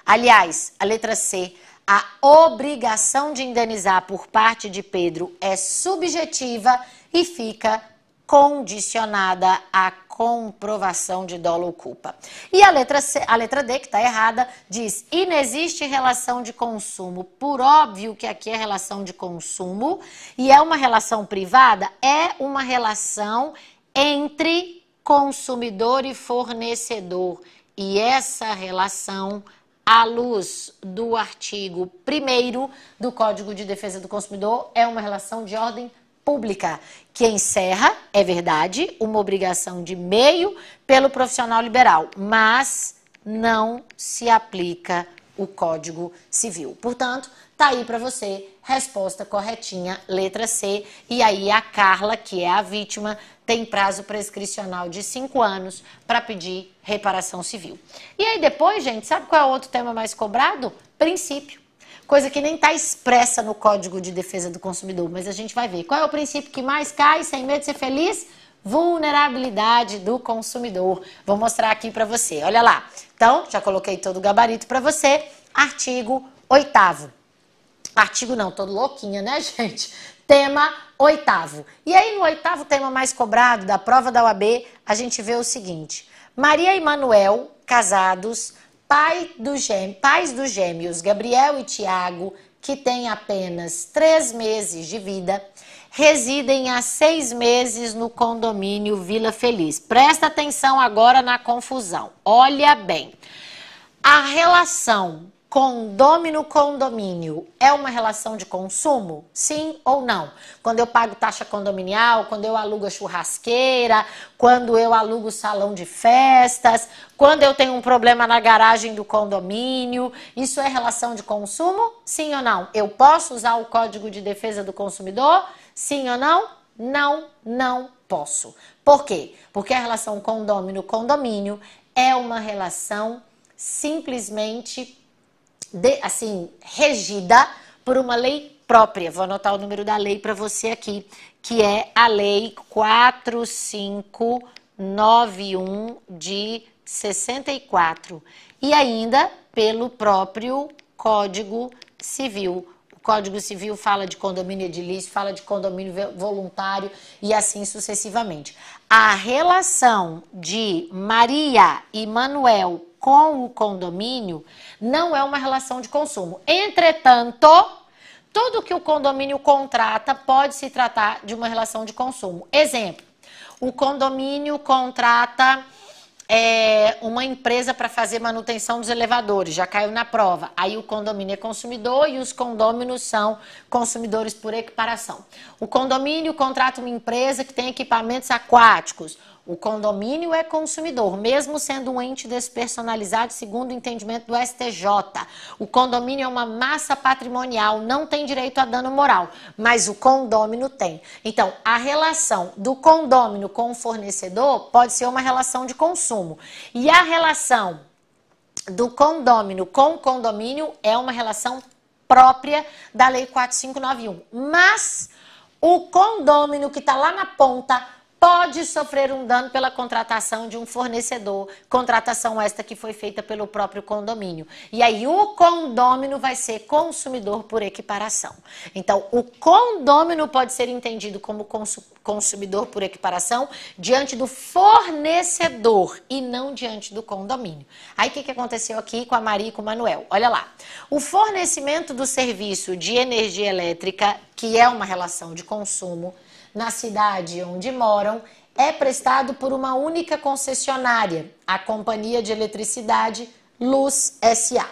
Aliás, a letra C, a obrigação de indenizar por parte de Pedro é subjetiva e fica condicionada à comprovação de dolo ou culpa. E a letra C, a letra D, que está errada, diz: inexiste relação de consumo. Por óbvio que aqui é relação de consumo e é uma relação privada, é uma relação entre consumidor e fornecedor. E essa relação, à luz do artigo 1º do Código de Defesa do Consumidor, é uma relação de ordem pública, que encerra, é verdade, uma obrigação de meio pelo profissional liberal, mas não se aplica o Código Civil. Portanto, tá aí para você, resposta corretinha, letra C. E aí a Carla, que é a vítima, tem prazo prescricional de 5 anos para pedir reparação civil. E aí depois, gente, sabe qual é o outro tema mais cobrado? Princípio. Coisa que nem está expressa no Código de Defesa do Consumidor, mas a gente vai ver. Qual é o princípio que mais cai, sem medo de ser feliz? Vulnerabilidade do consumidor. Vou mostrar aqui para você, olha lá. Então, já coloquei todo o gabarito para você. Artigo 8º. Artigo não, tô louquinha, né, gente? Tema 8º. E aí, no 8º tema mais cobrado da prova da OAB, a gente vê o seguinte: Maria e Manuel, casados, pais dos gêmeos Gabriel e Tiago, que têm apenas 3 meses de vida, residem há 6 meses no condomínio Vila Feliz. Presta atenção agora na confusão. Olha bem. A relação condômino-condomínio é uma relação de consumo? Sim ou não? Quando eu pago taxa condominial, quando eu alugo a churrasqueira, quando eu alugo o salão de festas, quando eu tenho um problema na garagem do condomínio, isso é relação de consumo? Sim ou não? Eu posso usar o Código de Defesa do Consumidor? Sim ou não? Não, não posso. Por quê? Porque a relação condômino-condomínio é uma relação simplesmente regida por uma lei própria. Vou anotar o número da lei para você aqui, que é a Lei 4591 de 64. E ainda pelo próprio Código Civil. O Código Civil fala de condomínio edilício, fala de condomínio voluntário e assim sucessivamente. A relação de Maria e Manuel com o condomínio não é uma relação de consumo. Entretanto, tudo que o condomínio contrata pode se tratar de uma relação de consumo. Exemplo, o condomínio contrata uma empresa para fazer manutenção dos elevadores, já caiu na prova. Aí o condomínio é consumidor e os condôminos são consumidores por equiparação. O condomínio contrata uma empresa que tem equipamentos aquáticos. O condomínio é consumidor, mesmo sendo um ente despersonalizado, segundo o entendimento do STJ. O condomínio é uma massa patrimonial, não tem direito a dano moral, mas o condômino tem. Então, a relação do condômino com o fornecedor pode ser uma relação de consumo. E a relação do condômino com o condomínio é uma relação própria da Lei 4591. Mas o condômino que está lá na ponta pode sofrer um dano pela contratação de um fornecedor, contratação esta que foi feita pelo próprio condomínio. E aí o condômino vai ser consumidor por equiparação. Então, o condômino pode ser entendido como consumidor por equiparação diante do fornecedor e não diante do condomínio. Aí o que aconteceu aqui com a Maria e com o Manuel? Olha lá. O fornecimento do serviço de energia elétrica, que é uma relação de consumo, na cidade onde moram, é prestado por uma única concessionária, a Companhia de Eletricidade Luz S.A.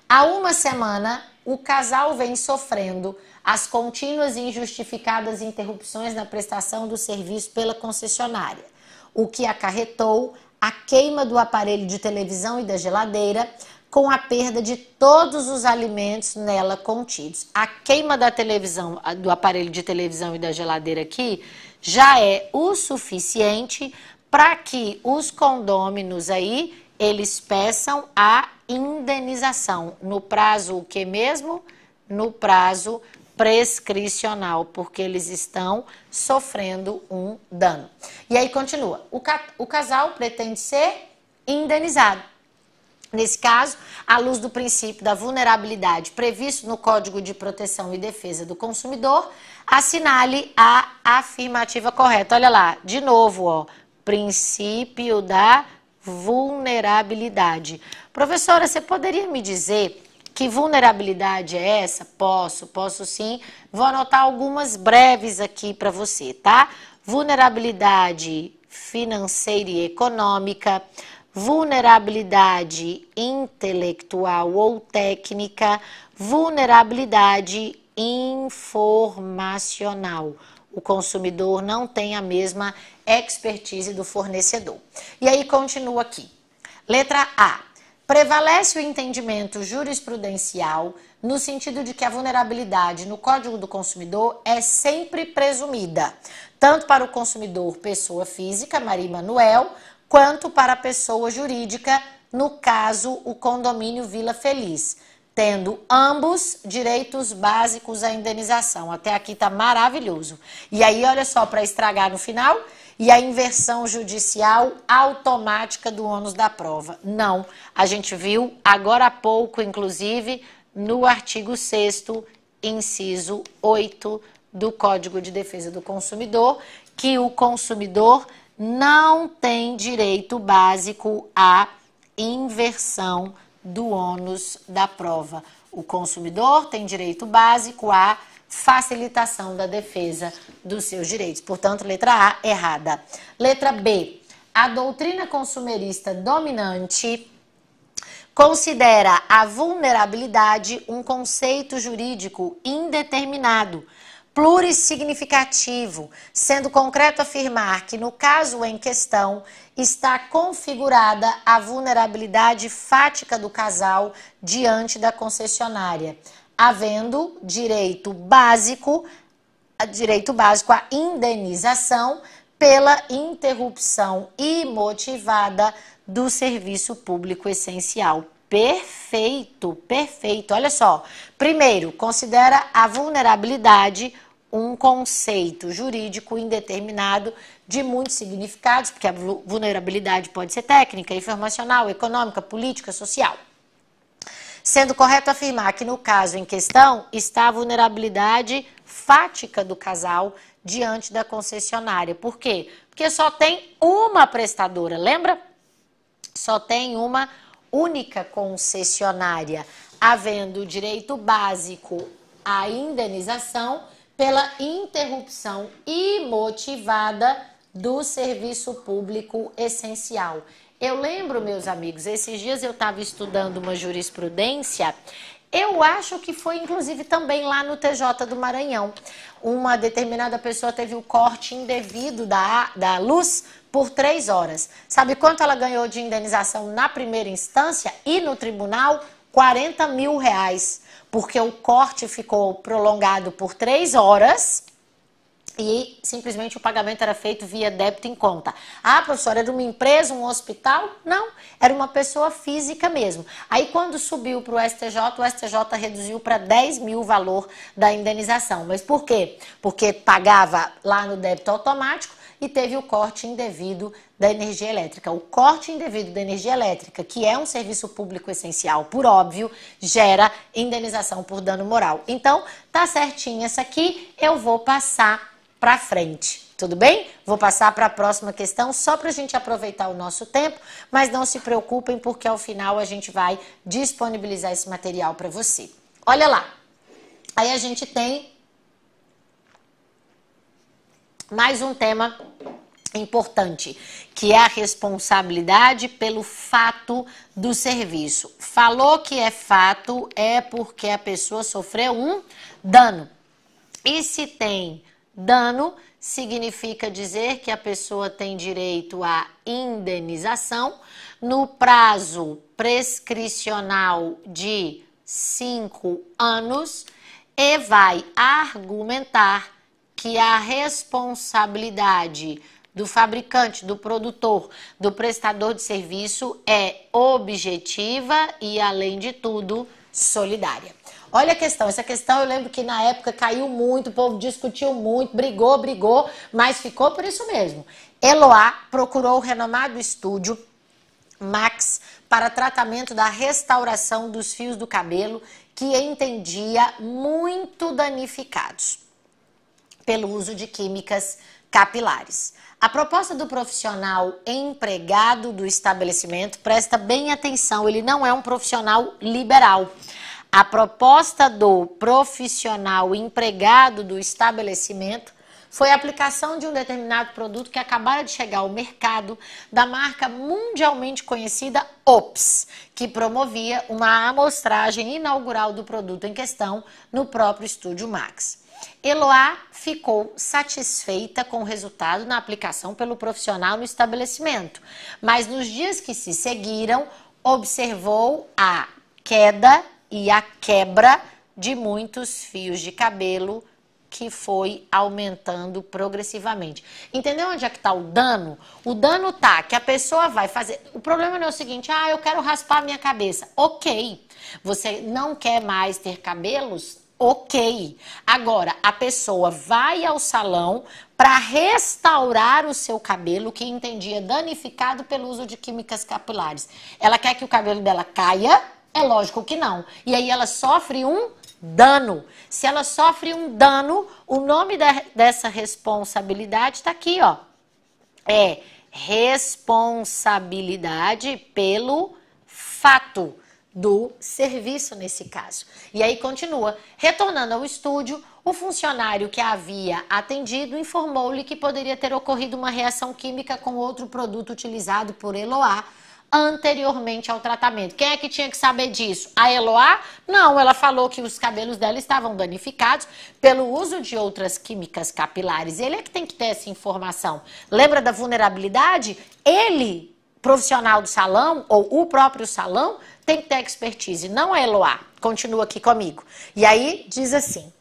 Há uma semana, o casal vem sofrendo as contínuas e injustificadas interrupções na prestação do serviço pela concessionária, o que acarretou a queima do aparelho de televisão e da geladeira, com a perda de todos os alimentos nela contidos. A queima da televisão, do aparelho de televisão e da geladeira aqui, já é o suficiente para que os condôminos aí, eles peçam a indenização. No prazo o que mesmo? No prazo prescricional, porque eles estão sofrendo um dano. E aí continua, o casal pretende ser indenizado. Nesse caso, à luz do princípio da vulnerabilidade previsto no Código de Proteção e Defesa do Consumidor, assinale a afirmativa correta. Olha lá, de novo, ó, princípio da vulnerabilidade. Professora, você poderia me dizer que vulnerabilidade é essa? Posso sim. Vou anotar algumas breves aqui para você, tá? Vulnerabilidade financeira e econômica, vulnerabilidade intelectual ou técnica, vulnerabilidade informacional. O consumidor não tem a mesma expertise do fornecedor. E aí continua aqui. Letra A. Prevalece o entendimento jurisprudencial no sentido de que a vulnerabilidade no Código do Consumidor é sempre presumida, tanto para o consumidor pessoa física, Maria e Manuel, quanto para a pessoa jurídica, no caso, o condomínio Vila Feliz, tendo ambos direitos básicos à indenização. Até aqui tá maravilhoso. E aí, olha só, para estragar no final, e a inversão judicial automática do ônus da prova. Não, a gente viu agora há pouco, inclusive, no artigo 6º, inciso 8 do Código de Defesa do Consumidor, que o consumidor não tem direito básico à inversão do ônus da prova. O consumidor tem direito básico à facilitação da defesa dos seus direitos. Portanto, letra A, errada. Letra B. A doutrina consumerista dominante considera a vulnerabilidade um conceito jurídico indeterminado, plurissignificativo, sendo concreto afirmar que, no caso em questão, está configurada a vulnerabilidade fática do casal diante da concessionária, havendo direito básico à indenização pela interrupção imotivada do serviço público essencial. Perfeito, perfeito. Olha só. Primeiro, considera a vulnerabilidade um conceito jurídico indeterminado de muitos significados, porque a vulnerabilidade pode ser técnica, informacional, econômica, política, social. Sendo correto afirmar que, no caso em questão, está a vulnerabilidade fática do casal diante da concessionária. Por quê? Porque só tem uma prestadora, lembra? Só tem uma única concessionária, havendo direito básico à indenização pela interrupção imotivada do serviço público essencial. Eu lembro, meus amigos, esses dias eu estava estudando uma jurisprudência, eu acho que foi inclusive também lá no TJ do Maranhão. Uma determinada pessoa teve o corte indevido da luz por 3 horas. Sabe quanto ela ganhou de indenização na primeira instância e no tribunal? R$40 mil, porque o corte ficou prolongado por 3 horas e simplesmente o pagamento era feito via débito em conta. Ah, professora, era uma empresa, um hospital? Não, era uma pessoa física mesmo. Aí quando subiu para o STJ reduziu para 10 mil o valor da indenização. Mas por quê? Porque pagava lá no débito automático e teve o corte indevido da energia elétrica. O corte indevido da energia elétrica, que é um serviço público essencial, por óbvio, gera indenização por dano moral. Então, tá certinho essa aqui, eu vou passar para frente, tudo bem? Vou passar para a próxima questão, só para a gente aproveitar o nosso tempo, mas não se preocupem, porque ao final a gente vai disponibilizar esse material para você. Olha lá, aí a gente tem mais um tema importante, que é a responsabilidade pelo fato do serviço. Falou que é fato, é porque a pessoa sofreu um dano. E se tem dano, significa dizer que a pessoa tem direito à indenização no prazo prescricional de 5 anos e vai argumentar que a responsabilidade do fabricante, do produtor, do prestador de serviço é objetiva e, além de tudo, solidária. Olha a questão, essa questão eu lembro que na época caiu muito, o povo discutiu muito, brigou, mas ficou por isso mesmo. Eloá procurou o renomado estúdio Max para tratamento da restauração dos fios do cabelo que entendia muito danificados pelo uso de químicas capilares. A proposta do profissional empregado do estabelecimento, presta bem atenção, ele não é um profissional liberal. A proposta do profissional empregado do estabelecimento foi a aplicação de um determinado produto que acabara de chegar ao mercado da marca mundialmente conhecida Ops, que promovia uma amostragem inaugural do produto em questão no próprio estúdio Max. Eloá ficou satisfeita com o resultado na aplicação pelo profissional no estabelecimento, mas nos dias que se seguiram, observou a queda e a quebra de muitos fios de cabelo que foi aumentando progressivamente. Entendeu onde é que está o dano? O dano tá que a pessoa vai fazer... O problema não é o seguinte, eu quero raspar a minha cabeça. Ok, você não quer mais ter cabelos? Ok. Agora, a pessoa vai ao salão para restaurar o seu cabelo que entendia danificado pelo uso de químicas capilares. Ela quer que o cabelo dela caia? É lógico que não. E aí ela sofre um dano. Se ela sofre um dano, o nome dessa responsabilidade está aqui, ó. É responsabilidade pelo fato do serviço nesse caso. E aí continua. Retornando ao estúdio, o funcionário que a havia atendido informou-lhe que poderia ter ocorrido uma reação química com outro produto utilizado por Eloá anteriormente ao tratamento. Quem é que tinha que saber disso? A Eloá? Não, ela falou que os cabelos dela estavam danificados pelo uso de outras químicas capilares. Ele é que tem que ter essa informação. Lembra da vulnerabilidade? Ele, profissional do salão, ou o próprio salão, tem que ter expertise, não a Eloá. Continua aqui comigo. E aí diz assim,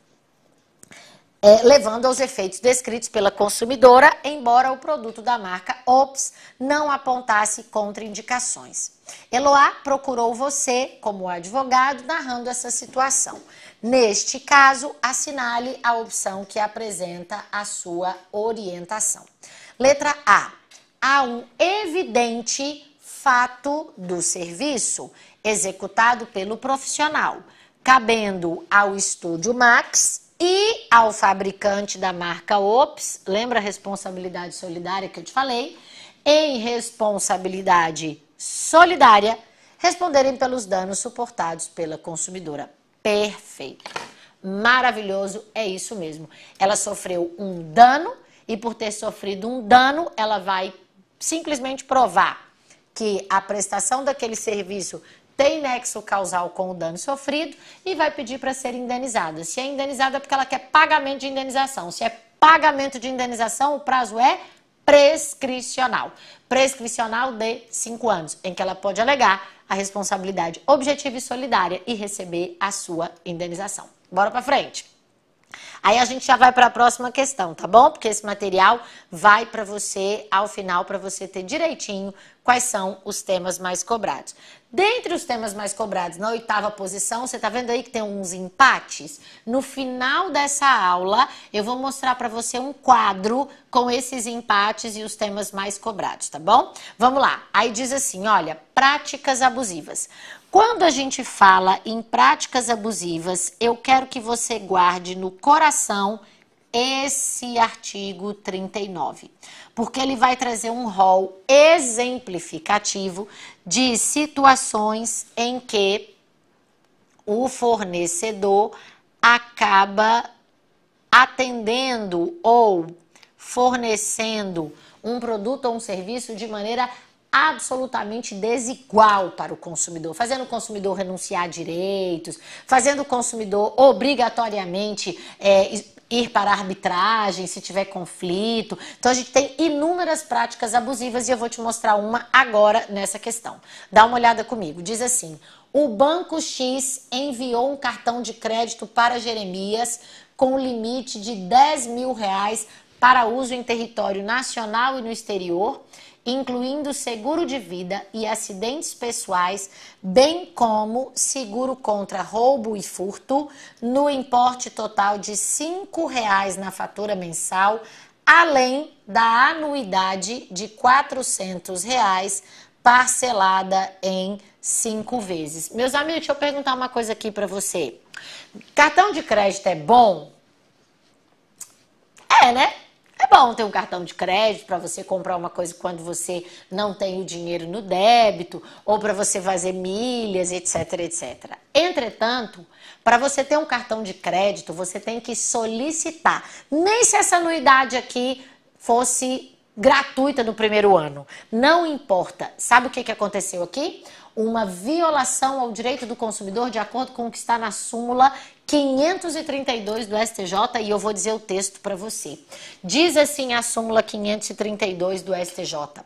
levando aos efeitos descritos pela consumidora, embora o produto da marca Ops não apontasse contraindicações. Eloá procurou você como advogado narrando essa situação. Neste caso, assinale a opção que apresenta a sua orientação. Letra A. Há um evidente fato do serviço executado pelo profissional, cabendo ao Estúdio Max e ao fabricante da marca Ops, lembra a responsabilidade solidária que eu te falei, em responsabilidade solidária, responderem pelos danos suportados pela consumidora. Perfeito. Maravilhoso, é isso mesmo. Ela sofreu um dano e por ter sofrido um dano, ela vai simplesmente provar que a prestação daquele serviço tem nexo causal com o dano sofrido e vai pedir para ser indenizada. Se é indenizada é porque ela quer pagamento de indenização. Se é pagamento de indenização, o prazo é prescricional. Prescricional de 5 anos, em que ela pode alegar a responsabilidade objetiva e solidária e receber a sua indenização. Bora para frente. Aí a gente já vai para a próxima questão, tá bom? Porque esse material vai para você, ao final, para você ter direitinho quais são os temas mais cobrados. Dentre os temas mais cobrados, na 8ª posição, você tá vendo aí que tem uns empates? No final dessa aula, eu vou mostrar para você um quadro com esses empates e os temas mais cobrados, tá bom? Vamos lá. Aí diz assim, olha, práticas abusivas. Quando a gente fala em práticas abusivas, eu quero que você guarde no coração esse artigo 39, porque ele vai trazer um rol exemplificativo de situações em que o fornecedor acaba atendendo ou fornecendo um produto ou um serviço de maneira absolutamente desigual para o consumidor, fazendo o consumidor renunciar a direitos, fazendo o consumidor obrigatoriamente ir para a arbitragem se tiver conflito. Então a gente tem inúmeras práticas abusivas e eu vou te mostrar uma agora nessa questão. Dá uma olhada comigo. Diz assim, o Banco X enviou um cartão de crédito para Jeremias com limite de R$10.000 para uso em território nacional e no exterior, incluindo seguro de vida e acidentes pessoais, bem como seguro contra roubo e furto, no importe total de R$5 na fatura mensal, além da anuidade de R$400 parcelada em 5 vezes. Meus amigos, deixa eu perguntar uma coisa aqui para você. Cartão de crédito é bom? É, né? É bom ter um cartão de crédito para você comprar uma coisa quando você não tem o dinheiro no débito ou para você fazer milhas, etc, etc. Entretanto, para você ter um cartão de crédito, você tem que solicitar. Nem se essa anuidade aqui fosse gratuita no primeiro ano. Não importa. Sabe o que aconteceu aqui? Uma violação ao direito do consumidor de acordo com o que está na súmula 532 do STJ, e eu vou dizer o texto para você. Diz assim a súmula 532 do STJ.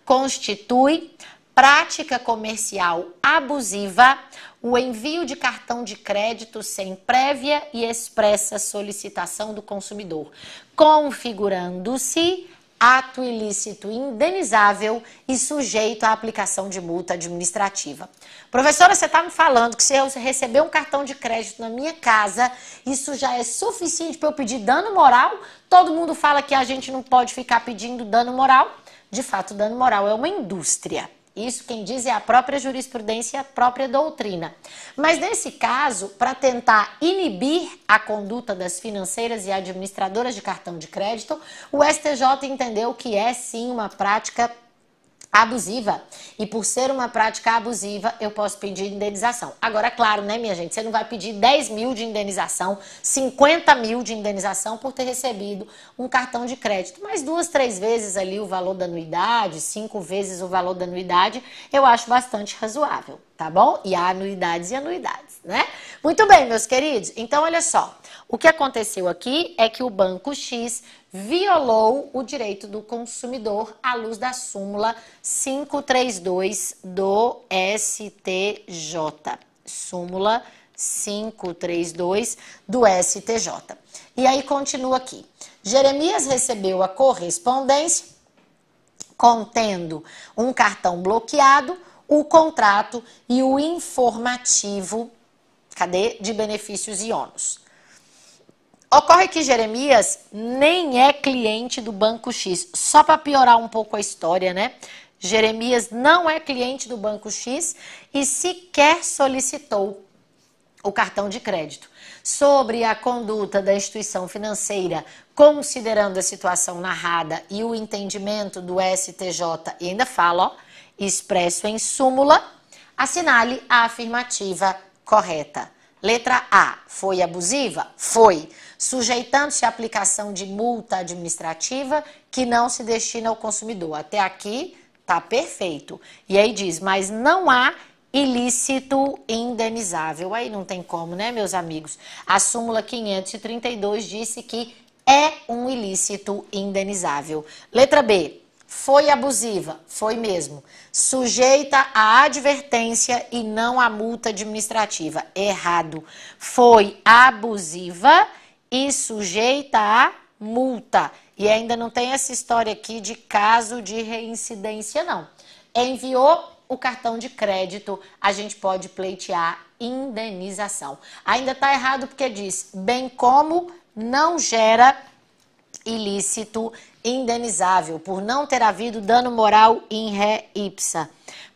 Constitui prática comercial abusiva o envio de cartão de crédito sem prévia e expressa solicitação do consumidor, configurando-se ato ilícito indenizável e sujeito à aplicação de multa administrativa. Professora, você está me falando que se eu receber um cartão de crédito na minha casa, isso já é suficiente para eu pedir dano moral? Todo mundo fala que a gente não pode ficar pedindo dano moral. De fato, dano moral é uma indústria. Isso quem diz é a própria jurisprudência e a própria doutrina. Mas nesse caso, para tentar inibir a conduta das financeiras e administradoras de cartão de crédito, o STJ entendeu que é sim uma prática abusiva, e por ser uma prática abusiva, eu posso pedir indenização. Agora, claro, né, minha gente, você não vai pedir 10 mil de indenização, 50 mil de indenização por ter recebido um cartão de crédito, mas 2, 3 vezes ali o valor da anuidade, 5 vezes o valor da anuidade, eu acho bastante razoável, tá bom? E há anuidades e anuidades, né? Muito bem, meus queridos, então olha só, o que aconteceu aqui é que o Banco X violou o direito do consumidor à luz da súmula 532 do STJ. Súmula 532 do STJ. E aí continua aqui. Jeremias recebeu a correspondência contendo um cartão bloqueado, o contrato e o informativo, de benefícios e ônus. Ocorre que Jeremias nem é cliente do Banco X. Só para piorar um pouco a história, né? Jeremias não é cliente do Banco X e sequer solicitou o cartão de crédito. Sobre a conduta da instituição financeira, considerando a situação narrada e o entendimento do STJ, e ainda fala, ó, expresso em súmula, assinale a afirmativa correta. Letra A, foi abusiva? Foi. Sujeitando-se à aplicação de multa administrativa que não se destina ao consumidor. Até aqui tá perfeito. E aí diz, mas não há ilícito indenizável. Aí não tem como, né, meus amigos? A súmula 532 disse que é um ilícito indenizável. Letra B, foi abusiva? Foi mesmo. Sujeita à advertência e não à multa administrativa. Errado. Foi abusiva e sujeita à multa. E ainda não tem essa história aqui de caso de reincidência, não. Enviou o cartão de crédito, a gente pode pleitear indenização. Ainda está errado porque diz, bem como não gera ilícito indenizável, por não ter havido dano moral in re ipsa.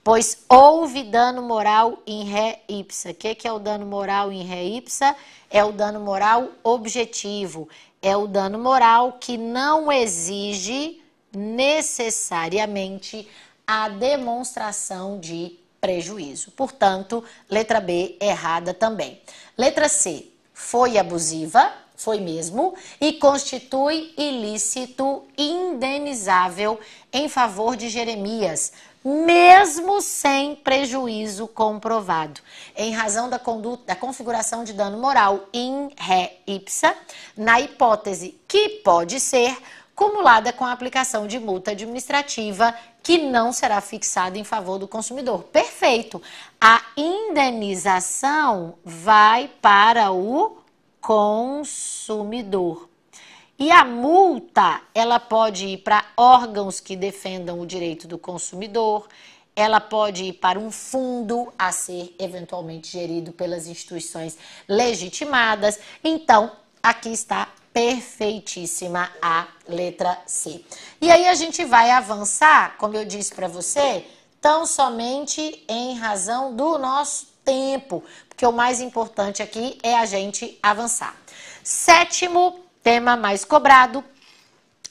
Pois houve dano moral in re ipsa. O que é o dano moral in re ipsa? É o dano moral objetivo. É o dano moral que não exige necessariamente a demonstração de prejuízo. Portanto, letra B, errada também. Letra C, foi abusiva? Foi mesmo, e constitui ilícito indenizável em favor de Jeremias, mesmo sem prejuízo comprovado, em razão da conduta, da configuração de dano moral in re ipsa, na hipótese que pode ser cumulada com a aplicação de multa administrativa que não será fixada em favor do consumidor. Perfeito. A indenização vai para o consumidor. E a multa, ela pode ir para órgãos que defendam o direito do consumidor, ela pode ir para um fundo a ser eventualmente gerido pelas instituições legitimadas. Então, aqui está perfeitíssima a letra C. E aí a gente vai avançar, como eu disse para você, tão somente em razão do nosso tempo, porque o mais importante aqui é a gente avançar. Sétimo tema mais cobrado,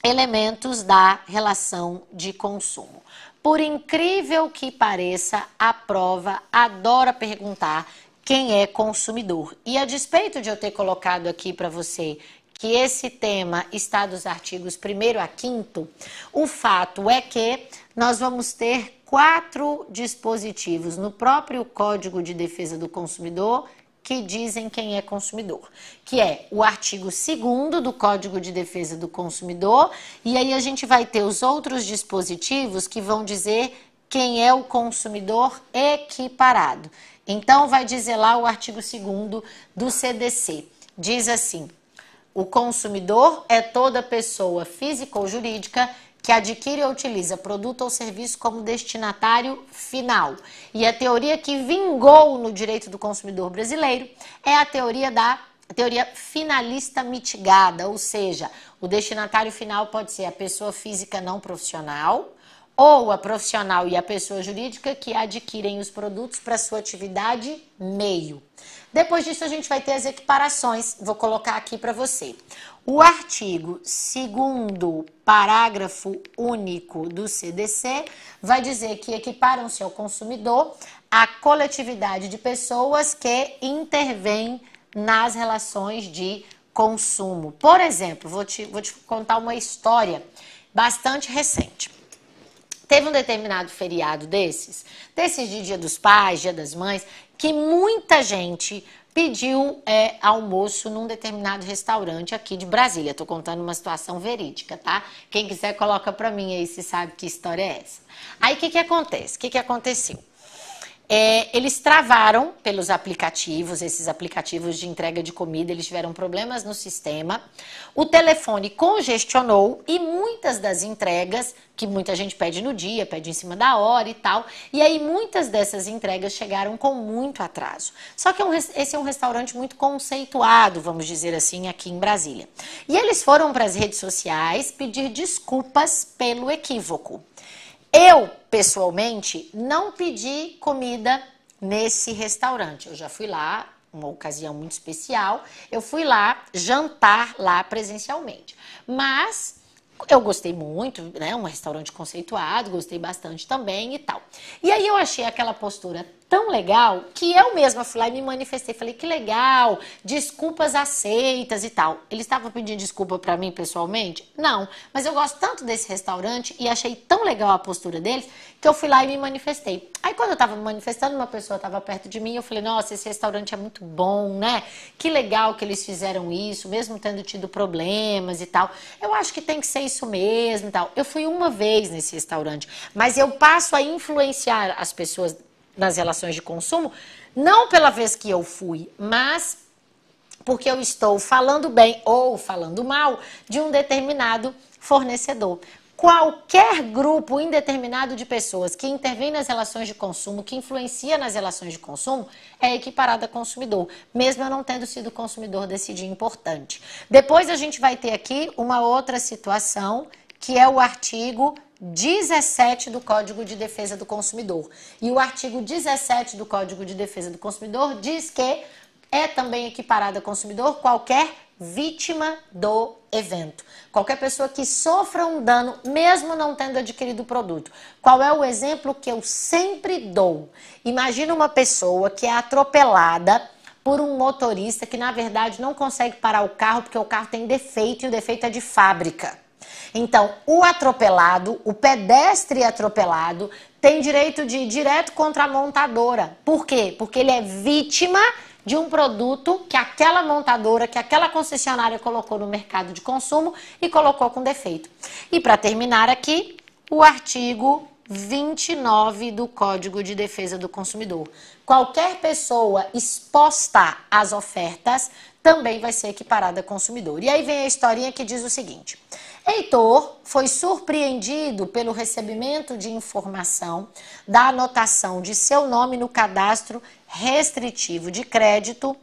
elementos da relação de consumo. Por incrível que pareça, a prova adora perguntar quem é consumidor. E a despeito de eu ter colocado aqui para você que esse tema está dos artigos 1º a 5º, o fato é que nós vamos ter 4 dispositivos no próprio Código de Defesa do Consumidor que dizem quem é consumidor, que é o artigo 2º do Código de Defesa do Consumidor, e aí a gente vai ter os outros dispositivos que vão dizer quem é o consumidor equiparado. Então, vai dizer lá o artigo 2º do CDC. Diz assim, o consumidor é toda pessoa física ou jurídica que adquire ou utiliza produto ou serviço como destinatário final. E a teoria que vingou no direito do consumidor brasileiro é a teoria finalista mitigada, ou seja, o destinatário final pode ser a pessoa física não profissional ou a profissional e a pessoa jurídica que adquirem os produtos para sua atividade meio. Depois disso, a gente vai ter as equiparações, vou colocar aqui para você. O artigo 2º parágrafo único do CDC vai dizer que equiparam-se ao consumidor a coletividade de pessoas que intervêm nas relações de consumo. Por exemplo, vou te contar uma história bastante recente. Teve um determinado feriado desses de Dia dos Pais, Dia das Mães, que muita gente pediu almoço num determinado restaurante aqui de Brasília. Tô contando uma situação verídica, tá? Quem quiser coloca pra mim aí se sabe que história é essa. Aí o que acontece? O que aconteceu? Eles travaram pelos aplicativos, esses aplicativos de entrega de comida, eles tiveram problemas no sistema, o telefone congestionou e muitas das entregas, que muita gente pede no dia, pede em cima da hora e tal, e aí muitas dessas entregas chegaram com muito atraso. Só que esse é um restaurante muito conceituado, vamos dizer assim, aqui em Brasília. E eles foram para as redes sociais pedir desculpas pelo equívoco. Eu, pessoalmente, não pedi comida nesse restaurante. Eu já fui lá, uma ocasião muito especial, eu fui lá jantar lá presencialmente. Mas eu gostei muito, né? Um restaurante conceituado, gostei bastante também e tal. E aí eu achei aquela postura tão legal que eu mesma fui lá e me manifestei. Falei, que legal, desculpas aceitas e tal. Ele estava pedindo desculpa pra mim pessoalmente? Não, mas eu gosto tanto desse restaurante e achei tão legal a postura deles que eu fui lá e me manifestei. Aí quando eu tava me manifestando, uma pessoa tava perto de mim, eu falei, nossa, esse restaurante é muito bom, né? Que legal que eles fizeram isso, mesmo tendo tido problemas e tal. Eu acho que tem que ser isso mesmo e tal. Eu fui uma vez nesse restaurante, mas eu passo a influenciar as pessoas nas relações de consumo, não pela vez que eu fui, mas porque eu estou falando bem ou falando mal de um determinado fornecedor. Qualquer grupo indeterminado de pessoas que intervém nas relações de consumo, que influencia nas relações de consumo, é equiparado a consumidor, mesmo eu não tendo sido consumidor desse dia importante. Depois a gente vai ter aqui uma outra situação, que é o artigo 17 do Código de Defesa do Consumidor. E o artigo 17 do Código de Defesa do Consumidor diz que é também equiparado a consumidor qualquer vítima do evento. Qualquer pessoa que sofra um dano, mesmo não tendo adquirido o produto. Qual é o exemplo que eu sempre dou? Imagina uma pessoa que é atropelada por um motorista que, na verdade, não consegue parar o carro porque o carro tem defeito e o defeito é de fábrica. Então, o atropelado, o pedestre atropelado, tem direito de ir direto contra a montadora. Por quê? Porque ele é vítima de um produto que aquela montadora, que aquela concessionária colocou no mercado de consumo e colocou com defeito. E para terminar aqui, o artigo 29 do Código de Defesa do Consumidor. Qualquer pessoa exposta às ofertas também vai ser equiparada a consumidor. E aí vem a historinha que diz o seguinte: Heitor foi surpreendido pelo recebimento de informação da anotação de seu nome no cadastro restritivo de crédito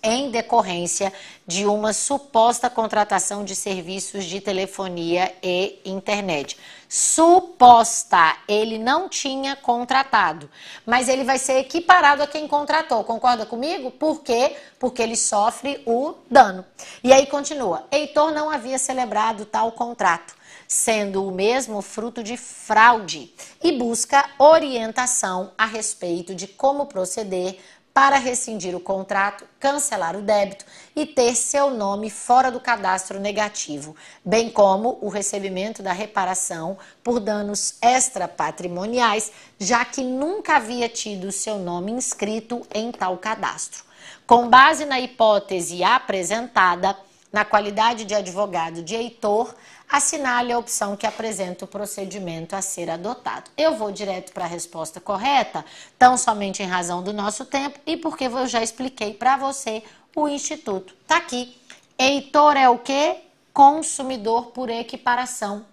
em decorrência de uma suposta contratação de serviços de telefonia e internet. Suposta, ele não tinha contratado, mas ele vai ser equiparado a quem contratou. Concorda comigo? Por quê? Porque ele sofre o dano. E aí continua. Heitor não havia celebrado tal contrato, sendo o mesmo fruto de fraude, e busca orientação a respeito de como proceder para rescindir o contrato, cancelar o débito e ter seu nome fora do cadastro negativo, bem como o recebimento da reparação por danos extrapatrimoniais, já que nunca havia tido seu nome inscrito em tal cadastro. Com base na hipótese apresentada, na qualidade de advogado de Heitor, assinale a opção que apresenta o procedimento a ser adotado. Eu vou direto para a resposta correta, tão somente em razão do nosso tempo e porque eu já expliquei para você o Instituto. Tá aqui. Heitor é o quê? Consumidor por equiparação.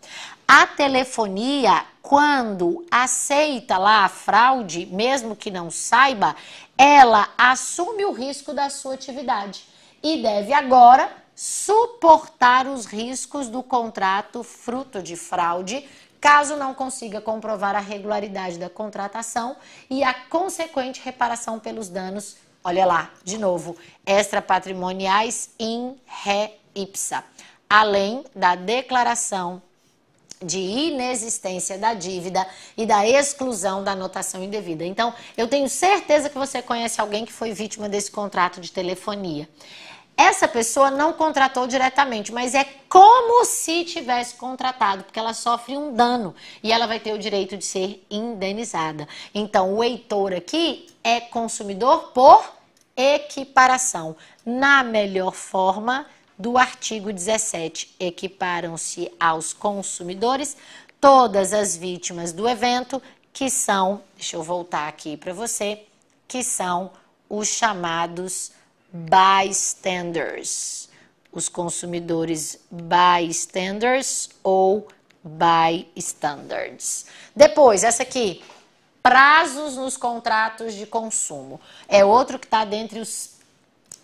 A telefonia, quando aceita lá a fraude, mesmo que não saiba, ela assume o risco da sua atividade e deve agora suportar os riscos do contrato fruto de fraude, caso não consiga comprovar a regularidade da contratação e a consequente reparação pelos danos Olha lá, de novo, extrapatrimoniais in re ipsa, além da declaração de inexistência da dívida e da exclusão da anotação indevida. Então, eu tenho certeza que você conhece alguém que foi vítima desse contrato de telefonia. Essa pessoa não contratou diretamente, mas é como se tivesse contratado, porque ela sofre um dano e ela vai ter o direito de ser indenizada. Então, o Heitor aqui é consumidor por equiparação. Na melhor forma do artigo 17, equiparam-se aos consumidores todas as vítimas do evento, que são, deixa eu voltar aqui para você, que são os chamados bystanders, os consumidores bystanders ou bystanders. Depois, essa aqui, prazos nos contratos de consumo. É outro que está dentre os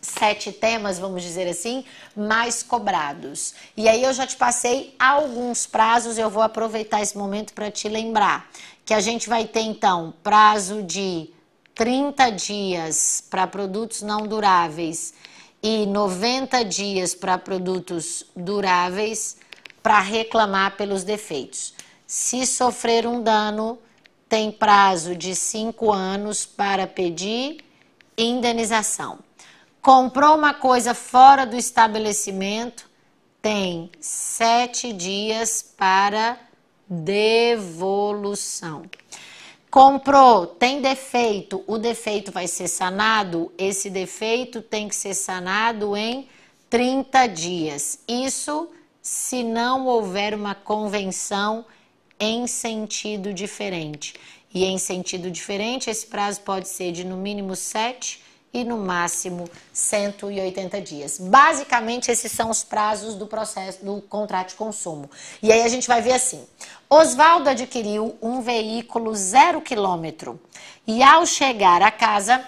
7 temas, vamos dizer assim, mais cobrados. E aí eu já te passei alguns prazos, eu vou aproveitar esse momento para te lembrar que a gente vai ter, então, prazo de 30 dias para produtos não duráveis e 90 dias para produtos duráveis para reclamar pelos defeitos. Se sofrer um dano, tem prazo de 5 anos para pedir indenização. Comprou uma coisa fora do estabelecimento, tem 7 dias para devolução. Comprou, tem defeito, o defeito vai ser sanado, esse defeito tem que ser sanado em 30 dias. Isso se não houver uma convenção em sentido diferente. E em sentido diferente, esse prazo pode ser de no mínimo 7 e no máximo 180 dias. Basicamente, esses são os prazos do processo do contrato de consumo. E aí a gente vai ver assim: Osvaldo adquiriu um veículo 0 km e ao chegar à casa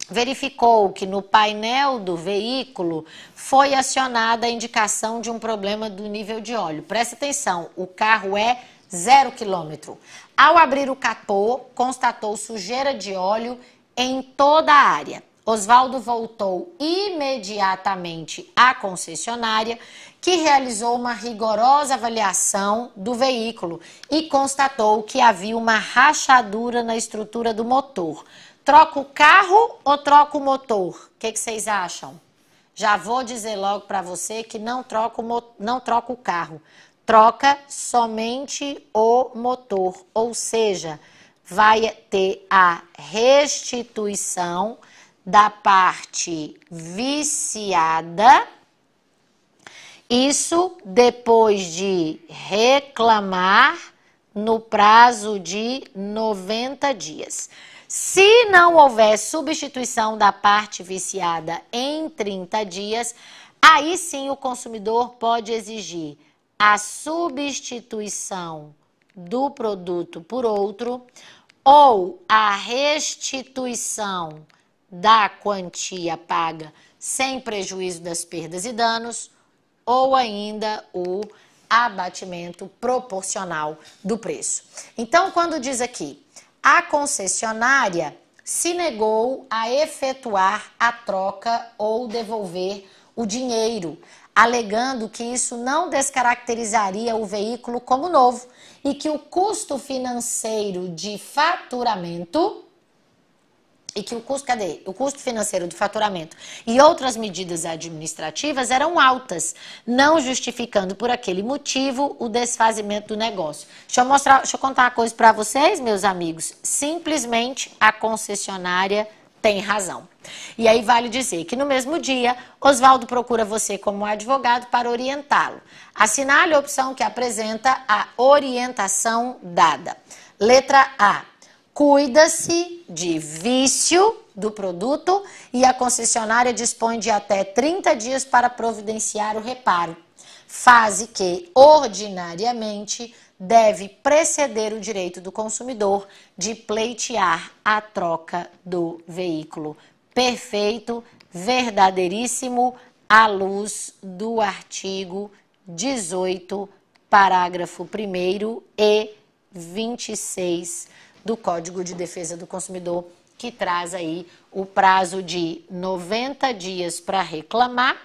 verificou que no painel do veículo foi acionada a indicação de um problema do nível de óleo. Presta atenção, o carro é 0 km. Ao abrir o capô, constatou sujeira de óleo em toda a área. Osvaldo voltou imediatamente à concessionária, que realizou uma rigorosa avaliação do veículo e constatou que havia uma rachadura na estrutura do motor. Troca o carro ou troca o motor? O que vocês acham? Já vou dizer logo para você que não troca o carro. Troca somente o motor, ou seja, vai ter a restituição da parte viciada, isso depois de reclamar no prazo de 90 dias. Se não houver substituição da parte viciada em 30 dias, aí sim o consumidor pode exigir a substituição do produto por outro ou a restituição da quantia paga sem prejuízo das perdas e danos ou ainda o abatimento proporcional do preço. Então, quando diz aqui, a concessionária se negou a efetuar a troca ou devolver o dinheiro, alegando que isso não descaracterizaria o veículo como novo e que o custo financeiro de faturamento o custo financeiro do faturamento e outras medidas administrativas eram altas, não justificando por aquele motivo o desfazimento do negócio. Deixa eu contar uma coisa para vocês, meus amigos. Simplesmente a concessionária tem razão. E aí vale dizer que no mesmo dia, Osvaldo procura você como advogado para orientá-lo. Assinale a opção que apresenta a orientação dada. Letra A. Cuida-se de vício do produto e a concessionária dispõe de até 30 dias para providenciar o reparo. Fase que, ordinariamente, deve preceder o direito do consumidor de pleitear a troca do veículo. Perfeito, verdadeiríssimo, à luz do artigo 18, parágrafo 1º e 26 do Código de Defesa do Consumidor, que traz aí o prazo de 90 dias para reclamar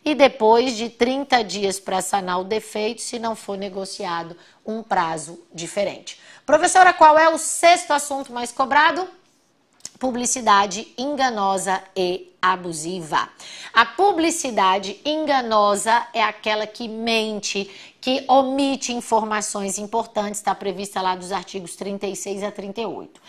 e depois de 30 dias para sanar o defeito, se não for negociado um prazo diferente. Professora, qual é o sexto assunto mais cobrado? Publicidade enganosa e abusiva. A publicidade enganosa é aquela que mente, que omite informações importantes, está prevista lá dos artigos 36 a 38.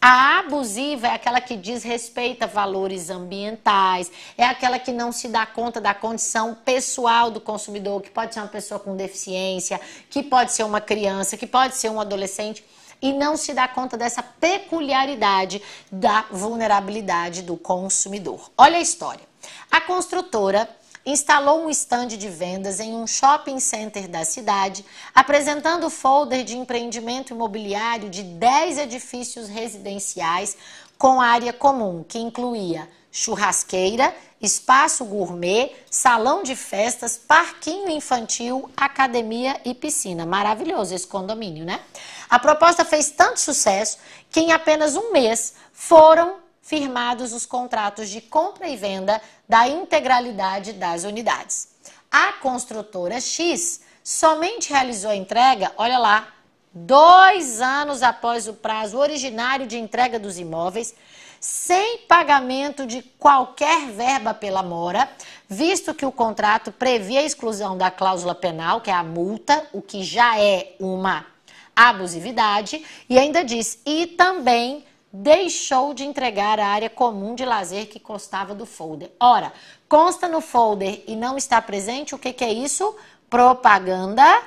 A abusiva é aquela que desrespeita valores ambientais, é aquela que não se dá conta da condição pessoal do consumidor, que pode ser uma pessoa com deficiência, que pode ser uma criança, que pode ser um adolescente, e não se dá conta dessa peculiaridade da vulnerabilidade do consumidor. Olha a história. A construtora instalou um estande de vendas em um shopping center da cidade, apresentando o folder de empreendimento imobiliário de 10 edifícios residenciais com área comum, que incluía churrasqueira, espaço gourmet, salão de festas, parquinho infantil, academia e piscina. Maravilhoso esse condomínio, né? A proposta fez tanto sucesso que em apenas um mês foram firmados os contratos de compra e venda da integralidade das unidades. A construtora X somente realizou a entrega, olha lá, 2 anos após o prazo originário de entrega dos imóveis, sem pagamento de qualquer verba pela mora, visto que o contrato previa a exclusão da cláusula penal, que é a multa, o que já é uma abusividade, e ainda diz, e também deixou de entregar a área comum de lazer que constava do folder. Ora, consta no folder e não está presente, o que é isso? Propaganda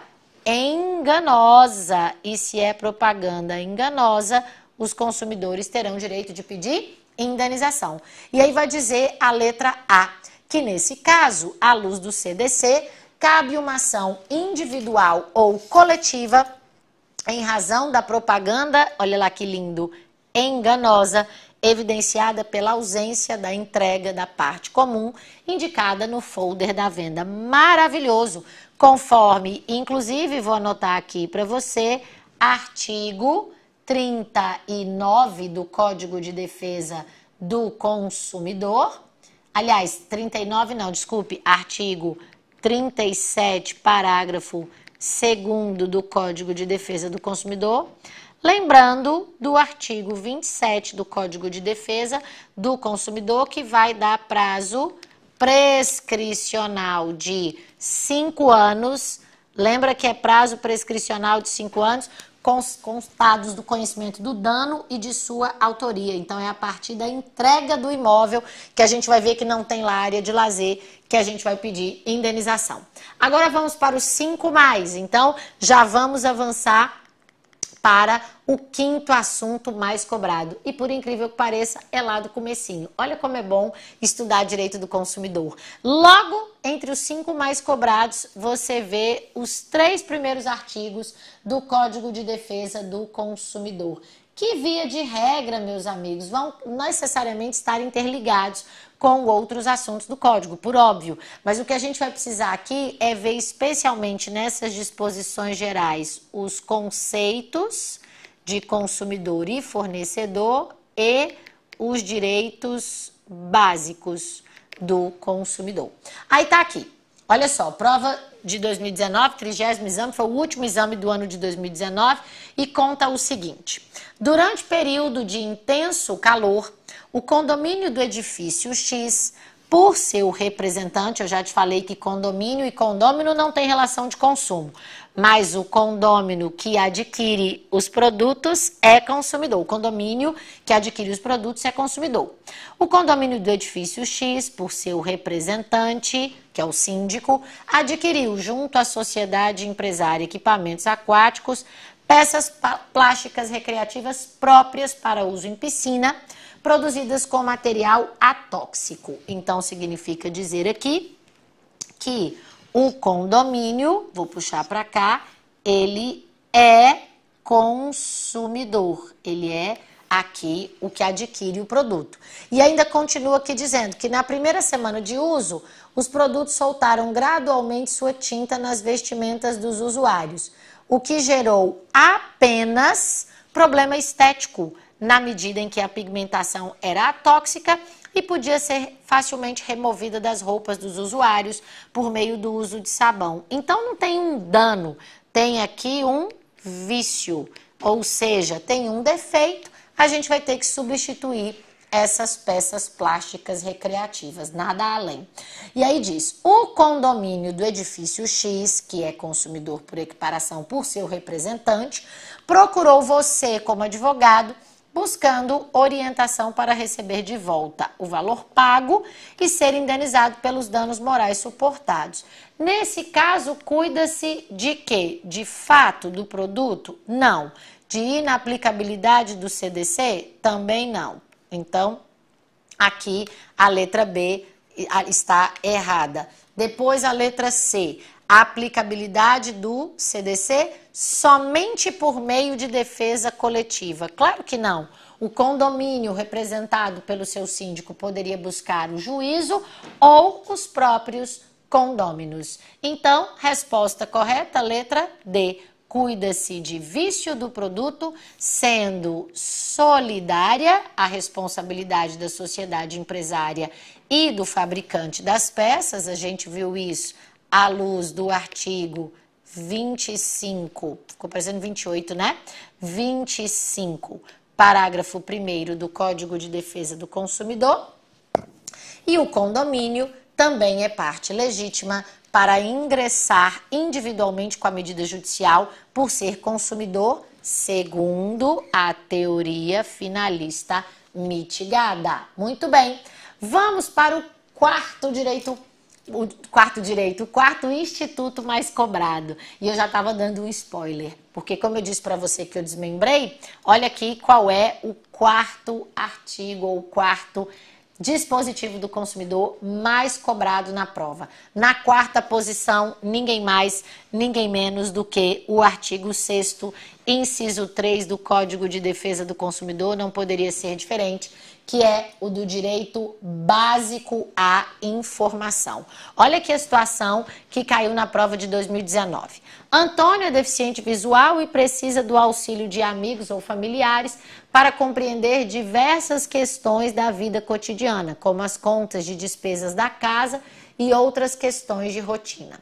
enganosa. E se é propaganda enganosa, os consumidores terão direito de pedir indenização. E aí vai dizer a letra A, que nesse caso, à luz do CDC, cabe uma ação individual ou coletiva em razão da propaganda, olha lá que lindo, enganosa, evidenciada pela ausência da entrega da parte comum indicada no folder da venda. Maravilhoso! Conforme, inclusive, vou anotar aqui para você, artigo 39 do Código de Defesa do Consumidor. Aliás, 39 não, desculpe, artigo 37, parágrafo 2º do Código de Defesa do Consumidor. Lembrando do artigo 27 do Código de Defesa do Consumidor, que vai dar prazo prescricional de 5 anos. Lembra que é prazo prescricional de 5 anos, constados do conhecimento do dano e de sua autoria. Então, é a partir da entrega do imóvel que a gente vai ver que não tem lá área de lazer, que a gente vai pedir indenização. Agora vamos para os 5 mais. Então, já vamos avançar para o 5º assunto mais cobrado. E por incrível que pareça, é lá do comecinho. Olha como é bom estudar direito do consumidor. Logo, entre os 5 mais cobrados, você vê os 3 primeiros artigos do Código de Defesa do Consumidor, que via de regra, meus amigos, vão necessariamente estar interligados com outros assuntos do Código, por óbvio. Mas o que a gente vai precisar aqui é ver especialmente nessas disposições gerais os conceitos de consumidor e fornecedor e os direitos básicos do consumidor. Aí tá aqui, olha só, prova de 2019, 30º exame, foi o último exame do ano de 2019 e conta o seguinte: durante período de intenso calor, o condomínio do edifício X, por seu representante, eu já te falei que condomínio e condômino não tem relação de consumo, mas o condômino que adquire os produtos é consumidor. O condomínio que adquire os produtos é consumidor. O condomínio do edifício X, por seu representante, que é o síndico, adquiriu junto à sociedade empresária equipamentos aquáticos, peças plásticas recreativas próprias para uso em piscina, produzidas com material atóxico. Então, significa dizer aqui que o condomínio, vou puxar para cá, ele é consumidor. Ele é aqui o que adquire o produto. E ainda continua aqui dizendo que na primeira semana de uso, os produtos soltaram gradualmente sua tinta nas vestimentas dos usuários, o que gerou apenas problema estético na medida em que a pigmentação era atóxica e podia ser facilmente removida das roupas dos usuários por meio do uso de sabão. Então não tem um dano, tem aqui um vício, ou seja, tem um defeito, a gente vai ter que substituir essas peças plásticas recreativas, nada além. E aí diz, o condomínio do edifício X, que é consumidor por equiparação por seu representante, procurou você como advogado, buscando orientação para receber de volta o valor pago e ser indenizado pelos danos morais suportados. Nesse caso, cuida-se de quê? De fato do produto? Não. De inaplicabilidade do CDC? Também não. Então, aqui a letra B está errada. Depois a letra C, a aplicabilidade do CDC somente por meio de defesa coletiva. Claro que não. O condomínio representado pelo seu síndico poderia buscar o juízo ou os próprios condôminos. Então, resposta correta, letra D. Cuida-se de vício do produto, sendo solidária a responsabilidade da sociedade empresária e do fabricante das peças. A gente viu isso à luz do artigo 25, ficou parecendo 28, né? 25, parágrafo 1º do Código de Defesa do Consumidor. E o condomínio também é parte legítima para ingressar individualmente com a medida judicial por ser consumidor, segundo a teoria finalista mitigada. Muito bem, vamos para o quarto instituto mais cobrado. E eu já estava dando um spoiler, porque como eu disse para você que eu desmembrei, olha aqui qual é o quarto artigo ou quarto dispositivo do consumidor mais cobrado na prova. Na quarta posição, ninguém mais, ninguém menos do que o artigo 6º, inciso 3 do Código de Defesa do Consumidor, não poderia ser diferente, que é o do direito básico à informação. Olha aqui a situação que caiu na prova de 2019. Antônio é deficiente visual e precisa do auxílio de amigos ou familiares para compreender diversas questões da vida cotidiana, como as contas de despesas da casa e outras questões de rotina.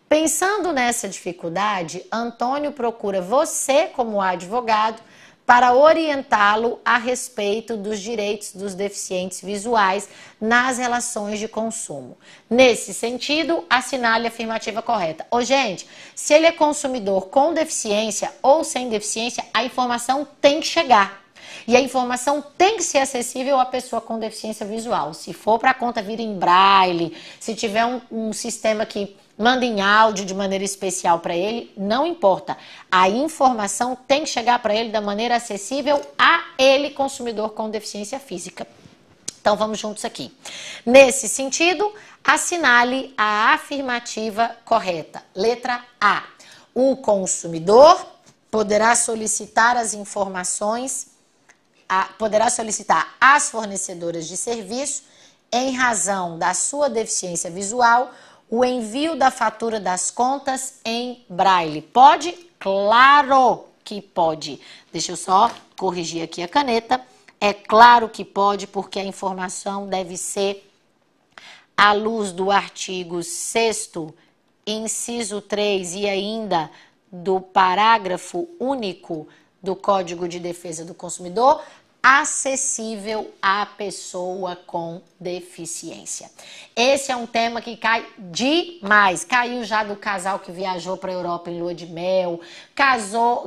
Pensando nessa dificuldade, Antônio procura você como advogado para orientá-lo a respeito dos direitos dos deficientes visuais nas relações de consumo. Nesse sentido, assinale a afirmativa correta. Gente, se ele é consumidor com deficiência ou sem deficiência, a informação tem que chegar. E a informação tem que ser acessível à pessoa com deficiência visual. Se for para a conta vir em braille, se tiver um sistema que manda em áudio de maneira especial para ele, não importa. A informação tem que chegar para ele da maneira acessível a ele, consumidor com deficiência física. Então, vamos juntos aqui. Nesse sentido, assinale a afirmativa correta. Letra A. O consumidor poderá solicitar as informações, poderá solicitar às fornecedoras de serviço, em razão da sua deficiência visual, o envio da fatura das contas em braille. Pode? Claro que pode. Deixa eu só corrigir aqui a caneta. É claro que pode, porque a informação deve ser à luz do artigo 6º, inciso 3 e ainda do parágrafo único do Código de Defesa do Consumidor, acessível à pessoa com deficiência. Esse é um tema que cai demais. Caiu já do casal que viajou para a Europa em lua de mel,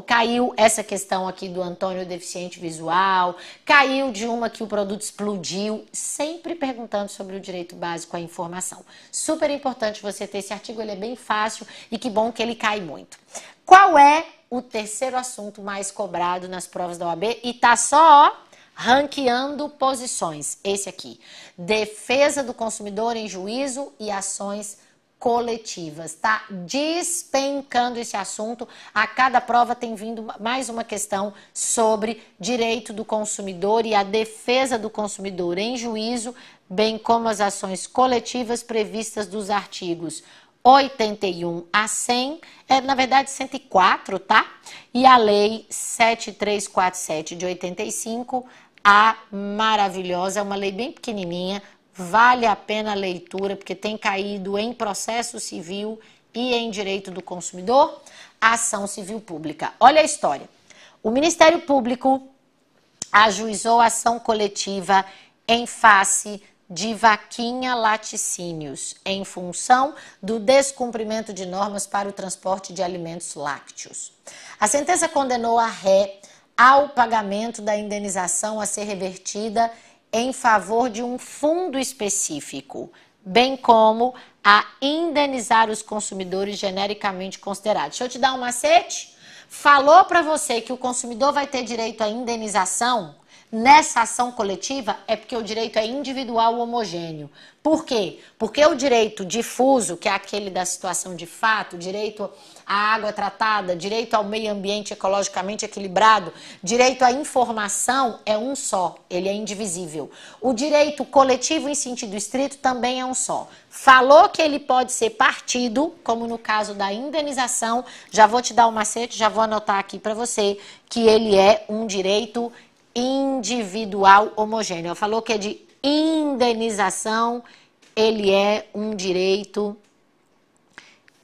caiu essa questão aqui do Antônio deficiente visual, caiu de uma que o produto explodiu, sempre perguntando sobre o direito básico à informação. Super importante você ter esse artigo, ele é bem fácil e que bom que ele cai muito. Qual é o terceiro assunto mais cobrado nas provas da OAB? E tá só, ó, ranqueando posições. Esse aqui. Defesa do consumidor em juízo e ações coletivas. Tá despencando esse assunto. A cada prova tem vindo mais uma questão sobre direito do consumidor e a defesa do consumidor em juízo, bem como as ações coletivas previstas dos artigos 81 a 100, na verdade 104, tá? E a lei 7347 de 85, a maravilhosa, é uma lei bem pequenininha, vale a pena a leitura, porque tem caído em processo civil e em direito do consumidor, ação civil pública. Olha a história. O Ministério Público ajuizou ação coletiva em face de Vaquinha Laticínios, em função do descumprimento de normas para o transporte de alimentos lácteos. A sentença condenou a ré ao pagamento da indenização a ser revertida em favor de um fundo específico, bem como a indenizar os consumidores genericamente considerados. Deixa eu te dar um macete. Falou para você que o consumidor vai ter direito à indenização nessa ação coletiva, é porque o direito é individual homogêneo. Por quê? Porque o direito difuso, que é aquele da situação de fato, direito à água tratada, direito ao meio ambiente ecologicamente equilibrado, direito à informação é um só, ele é indivisível. O direito coletivo em sentido estrito também é um só. Falou que ele pode ser partido, como no caso da indenização, já vou te dar um macete, já vou anotar aqui para você, que ele é um direito individual homogêneo. Falou que é de indenização, ele é um direito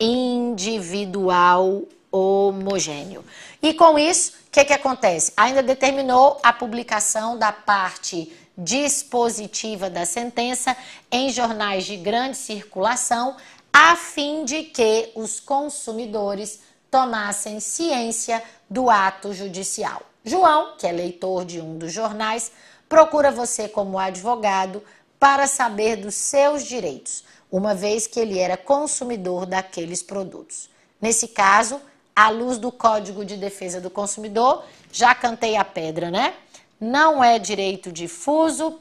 individual homogêneo. E com isso, o que acontece? Ainda determinou a publicação da parte dispositiva da sentença em jornais de grande circulação, a fim de que os consumidores tomassem ciência do ato judicial. João, que é leitor de um dos jornais, procura você como advogado para saber dos seus direitos, uma vez que ele era consumidor daqueles produtos. Nesse caso, à luz do Código de Defesa do Consumidor, já cantei a pedra, né? Não é direito difuso,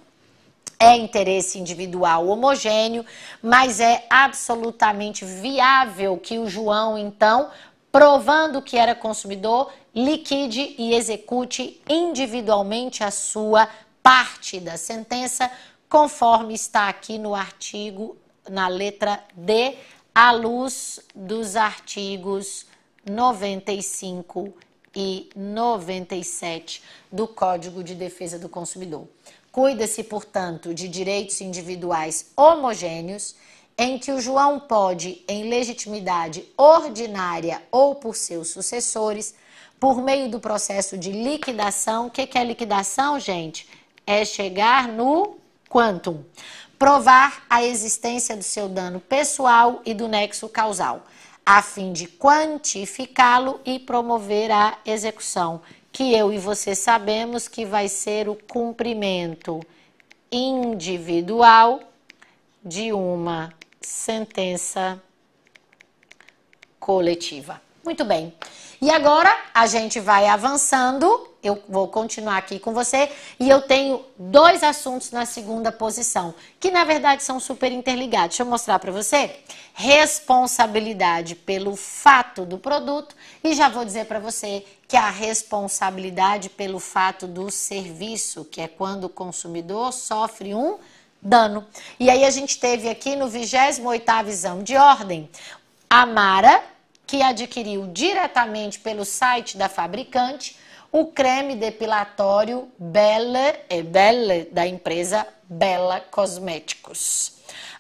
é interesse individual homogêneo, mas é absolutamente viável que o João, então, provando que era consumidor, liquide e execute individualmente a sua parte da sentença, conforme está aqui no artigo, na letra D, à luz dos artigos 95 e 97 do Código de Defesa do Consumidor. Cuida-se, portanto, de direitos individuais homogêneos, em que o João pode, em legitimidade ordinária ou por seus sucessores, por meio do processo de liquidação. O que é liquidação, gente? É chegar no quantum. Provar a existência do seu dano pessoal e do nexo causal, a fim de quantificá-lo e promover a execução, que eu e você sabemos que vai ser o cumprimento individual de uma sentença coletiva. Muito bem. E agora a gente vai avançando, eu vou continuar aqui com você e eu tenho dois assuntos na segunda posição, que na verdade são super interligados. Deixa eu mostrar para você. Responsabilidade pelo fato do produto e já vou dizer para você que a responsabilidade pelo fato do serviço, que é quando o consumidor sofre um dano. E aí a gente teve aqui no 28º exame de ordem, a Mara, que adquiriu diretamente pelo site da fabricante o creme depilatório Belle da empresa Bella Cosméticos.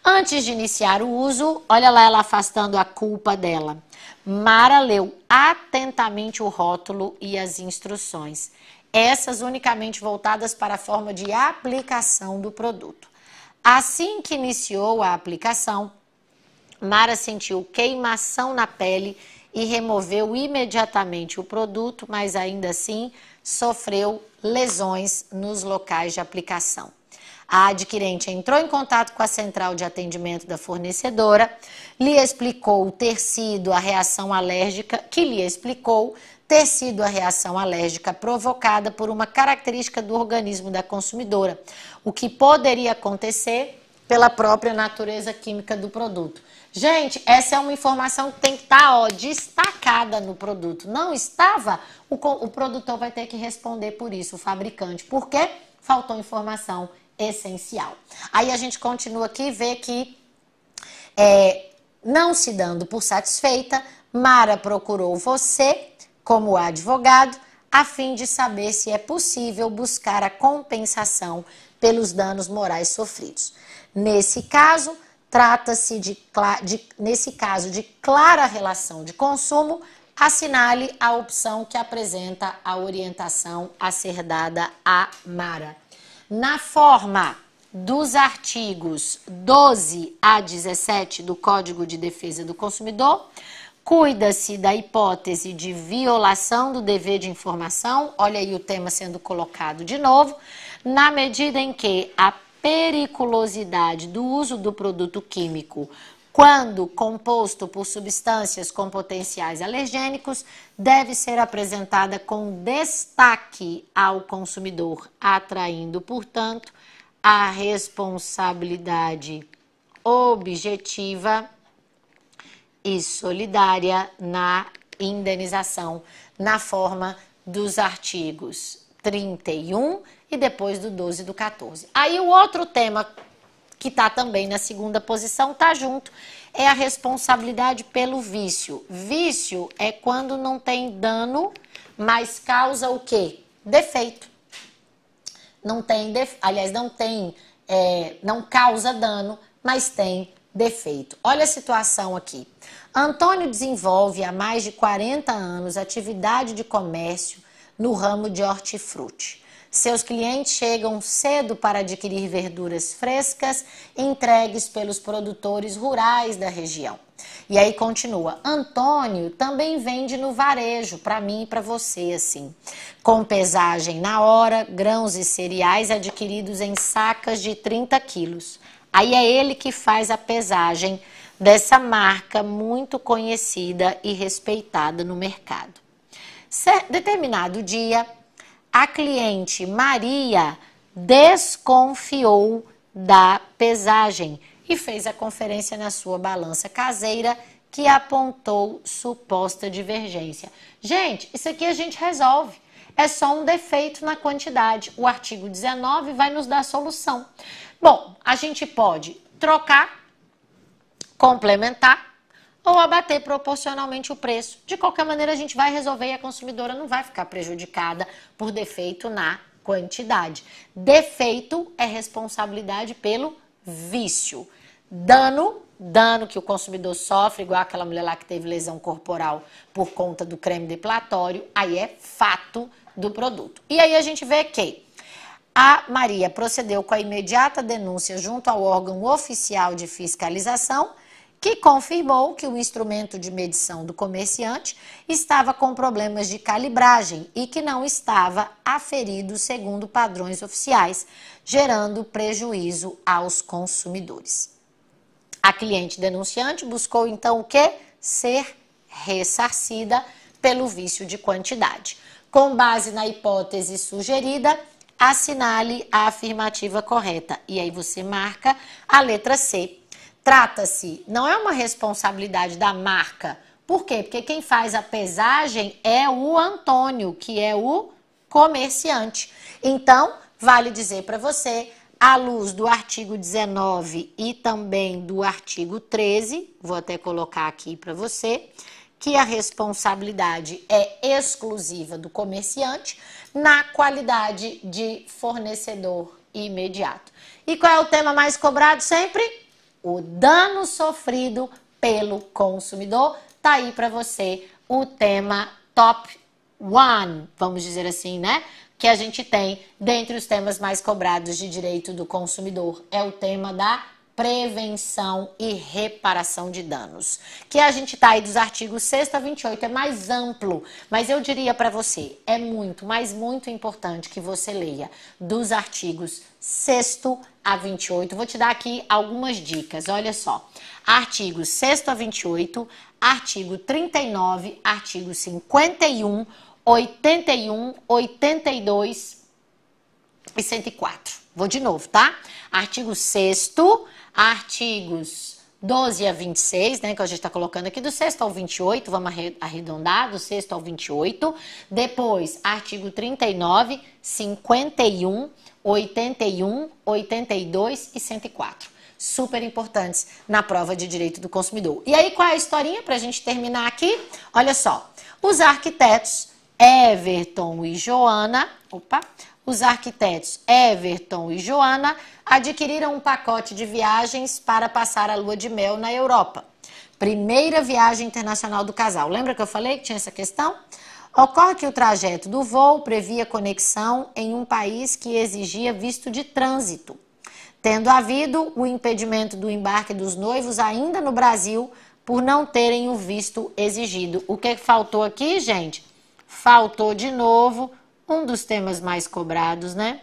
Antes de iniciar o uso, olha lá ela afastando a culpa dela. Mara leu atentamente o rótulo e as instruções, essas unicamente voltadas para a forma de aplicação do produto. Assim que iniciou a aplicação, Mara sentiu queimação na pele e removeu imediatamente o produto, mas ainda assim sofreu lesões nos locais de aplicação. A adquirente entrou em contato com a central de atendimento da fornecedora, lhe explicou ter sido a reação alérgica, provocada por uma característica do organismo da consumidora, o que poderia acontecer pela própria natureza química do produto. Gente, essa é uma informação que tem que estar destacada no produto. Não estava, o produtor vai ter que responder por isso, o fabricante, porque faltou informação essencial. Aí a gente continua aqui e vê que Não se dando por satisfeita, Mara procurou você, como advogado, a fim de saber se é possível buscar a compensação pelos danos morais sofridos. Nesse caso, trata-se de clara relação de consumo, assinale a opção que apresenta a orientação a ser dada a Mara. Na forma dos artigos 12 a 17 do Código de Defesa do Consumidor, cuida-se da hipótese de violação do dever de informação, olha aí o tema sendo colocado de novo, na medida em que a periculosidade do uso do produto químico, quando composto por substâncias com potenciais alergênicos, deve ser apresentada com destaque ao consumidor, atraindo, portanto, a responsabilidade objetiva e solidária na indenização, na forma dos artigos 31 e depois do 12 e do 14. Aí o outro tema que está também na segunda posição, está junto, é a responsabilidade pelo vício. Vício é quando não tem dano, mas causa o quê? Defeito. Não tem, não causa dano, mas tem defeito. Olha a situação aqui. Antônio desenvolve há mais de 40 anos atividade de comércio no ramo de hortifruti. Seus clientes chegam cedo para adquirir verduras frescas entregues pelos produtores rurais da região. E aí continua, Antônio também vende no varejo, para mim e para você, assim, com pesagem na hora, grãos e cereais adquiridos em sacas de 30 quilos. Aí é ele que faz a pesagem dessa marca muito conhecida e respeitada no mercado. Determinado dia, a cliente Maria desconfiou da pesagem e fez a conferência na sua balança caseira que apontou suposta divergência. Gente, isso aqui a gente resolve. É só um defeito na quantidade. O artigo 19 vai nos dar solução. Bom, a gente pode trocar, complementar ou abater proporcionalmente o preço. De qualquer maneira, a gente vai resolver e a consumidora não vai ficar prejudicada por defeito na quantidade. Defeito é responsabilidade pelo vício. Dano que o consumidor sofre, igual aquela mulher lá que teve lesão corporal por conta do creme depilatório, aí é fato do produto. E aí a gente vê que a Maria procedeu com a imediata denúncia junto ao órgão oficial de fiscalização, que confirmou que o instrumento de medição do comerciante estava com problemas de calibragem e que não estava aferido segundo padrões oficiais, gerando prejuízo aos consumidores. A cliente denunciante buscou então o quê? Ser ressarcida pelo vício de quantidade. Com base na hipótese sugerida, assinale a afirmativa correta. E aí você marca a letra C. Trata-se, não é uma responsabilidade da marca. Por quê? Porque quem faz a pesagem é o Antônio, que é o comerciante. Então, vale dizer para você, à luz do artigo 19 e também do artigo 13, vou até colocar aqui para você, que a responsabilidade é exclusiva do comerciante na qualidade de fornecedor imediato. E qual é o tema mais cobrado sempre? O dano sofrido pelo consumidor. Tá aí para você o tema top 1, vamos dizer assim, né? Que a gente tem dentre os temas mais cobrados de direito do consumidor. É o tema da prevenção e reparação de danos. Que a gente tá aí dos artigos 6º a 28, é mais amplo, mas eu diria para você, é muito, mas muito importante que você leia dos artigos 6º a 28. Vou te dar aqui algumas dicas, olha só. Artigos 6º a 28, artigo 39, artigo 51, 81, 82 e 104. Vou de novo, tá? Artigo 6º, artigos 12 a 26, né, que a gente está colocando aqui, do 6º ao 28, vamos arredondar, do 6º ao 28. Depois, artigo 39, 51, 81, 82 e 104. super importantes na prova de direito do consumidor. E aí, qual é a historinha para a gente terminar aqui? Olha só, os arquitetos Everton e Joana, adquiriram um pacote de viagens para passar a lua de mel na Europa. Primeira viagem internacional do casal. Lembra que eu falei que tinha essa questão? Ocorre que o trajeto do voo previa conexão em um país que exigia visto de trânsito, tendo havido o impedimento do embarque dos noivos ainda no Brasil por não terem o visto exigido. O que faltou aqui, gente? Faltou de novo um dos temas mais cobrados, né?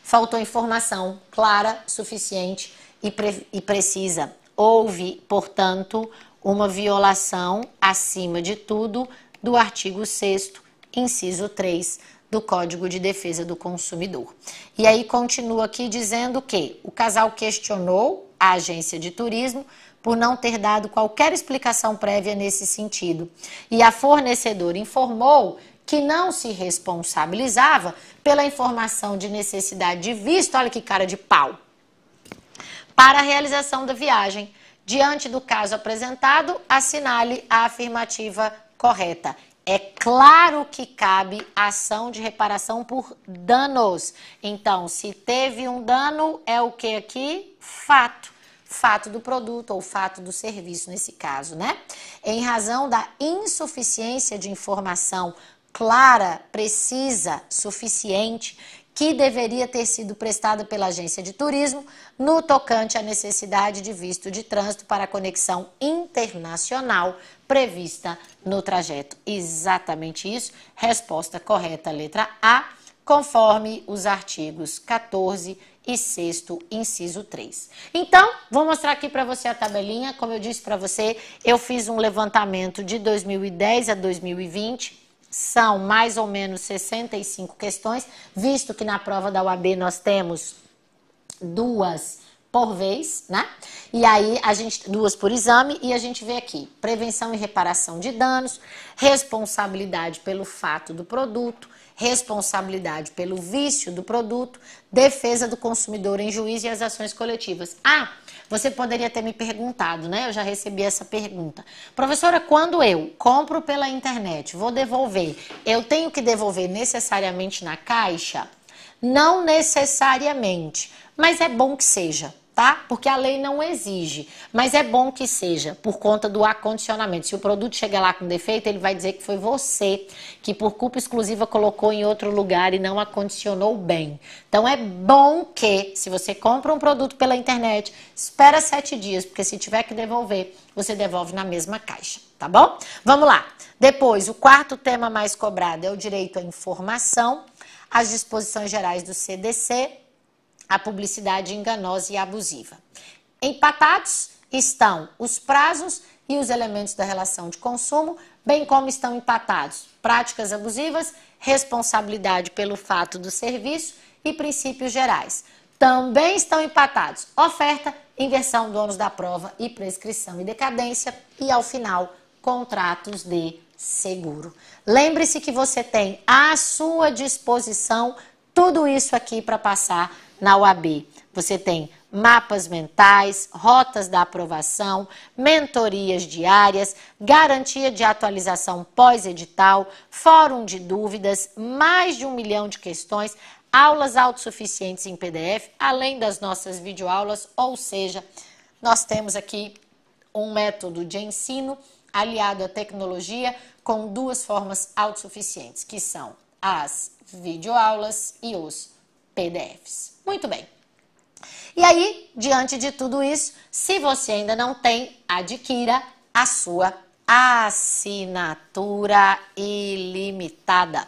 Faltou informação clara, suficiente e precisa. Houve, portanto, uma violação, acima de tudo, do artigo 6º, inciso 3, do Código de Defesa do Consumidor. E aí continua aqui dizendo que o casal questionou a agência de turismo por não ter dado qualquer explicação prévia nesse sentido. E a fornecedora informou que não se responsabilizava pela informação de necessidade de visto, olha que cara de pau, para a realização da viagem. Diante do caso apresentado, assinale a afirmativa correta. É claro que cabe ação de reparação por danos. Então, se teve um dano, é o que aqui? Fato. Fato do produto ou fato do serviço, nesse caso, né? Em razão da insuficiência de informação clara, precisa, suficiente, que deveria ter sido prestada pela agência de turismo no tocante à necessidade de visto de trânsito para a conexão internacional prevista no trajeto. Exatamente isso. Resposta correta, letra A, conforme os artigos 14 e 6º, inciso 3. Então, vou mostrar aqui para você a tabelinha. Como eu disse para você, eu fiz um levantamento de 2010 a 2020. São mais ou menos 65 questões, visto que na prova da UAB nós temos 2 por vez, né? E aí, 2 por exame, e a gente vê aqui, prevenção e reparação de danos, responsabilidade pelo fato do produto, responsabilidade pelo vício do produto, defesa do consumidor em juízo e as ações coletivas. Ah, você poderia ter me perguntado, né? Eu já recebi essa pergunta. Professora, quando eu compro pela internet, vou devolver, eu tenho que devolver necessariamente na caixa? Não necessariamente, mas é bom que seja, tá? Porque a lei não exige, mas é bom que seja por conta do acondicionamento. Se o produto chegar lá com defeito, ele vai dizer que foi você que por culpa exclusiva colocou em outro lugar e não acondicionou bem. Então é bom que, se você compra um produto pela internet, espera 7 dias, porque se tiver que devolver, você devolve na mesma caixa, tá bom? Vamos lá. Depois, o quarto tema mais cobrado é o direito à informação, as disposições gerais do CDC, a publicidade enganosa e abusiva. Empatados estão os prazos e os elementos da relação de consumo, bem como estão empatados práticas abusivas, responsabilidade pelo fato do serviço e princípios gerais. Também estão empatados oferta, inversão do ônus da prova e prescrição e decadência e, ao final, contratos de seguro. Lembre-se que você tem à sua disposição tudo isso aqui para passar na UAB. Você tem mapas mentais, rotas da aprovação, mentorias diárias, garantia de atualização pós-edital, fórum de dúvidas, mais de 1 milhão de questões, aulas autossuficientes em PDF, além das nossas videoaulas, ou seja, nós temos aqui um método de ensino aliado à tecnologia com 2 formas autossuficientes, que são as videoaulas e os PDFs. Muito bem. E aí, diante de tudo isso, se você ainda não tem, adquira a sua assinatura ilimitada.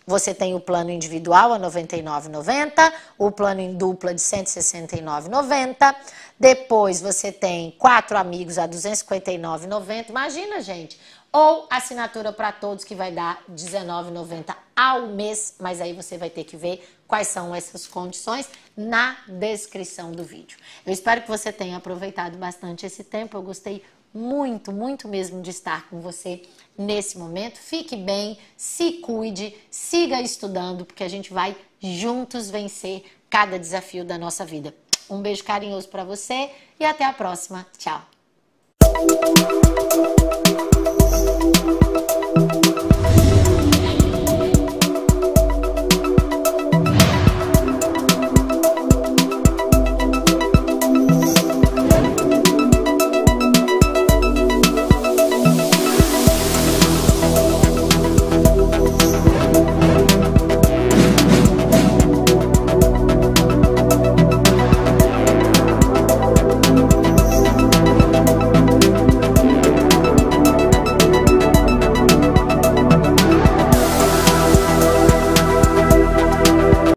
Você tem o plano individual a R$ 99,90, o plano em dupla de R$ 169,90. Depois você tem 4 amigos a R$ 259,90. Imagina, gente. Ou assinatura para todos, que vai dar R$ 19,90 ao mês. Mas aí você vai ter que ver quais são essas condições na descrição do vídeo. Eu espero que você tenha aproveitado bastante esse tempo. Eu gostei muito, muito mesmo de estar com você nesse momento. Fique bem, se cuide, siga estudando, porque a gente vai juntos vencer cada desafio da nossa vida. Um beijo carinhoso para você e até a próxima. Tchau!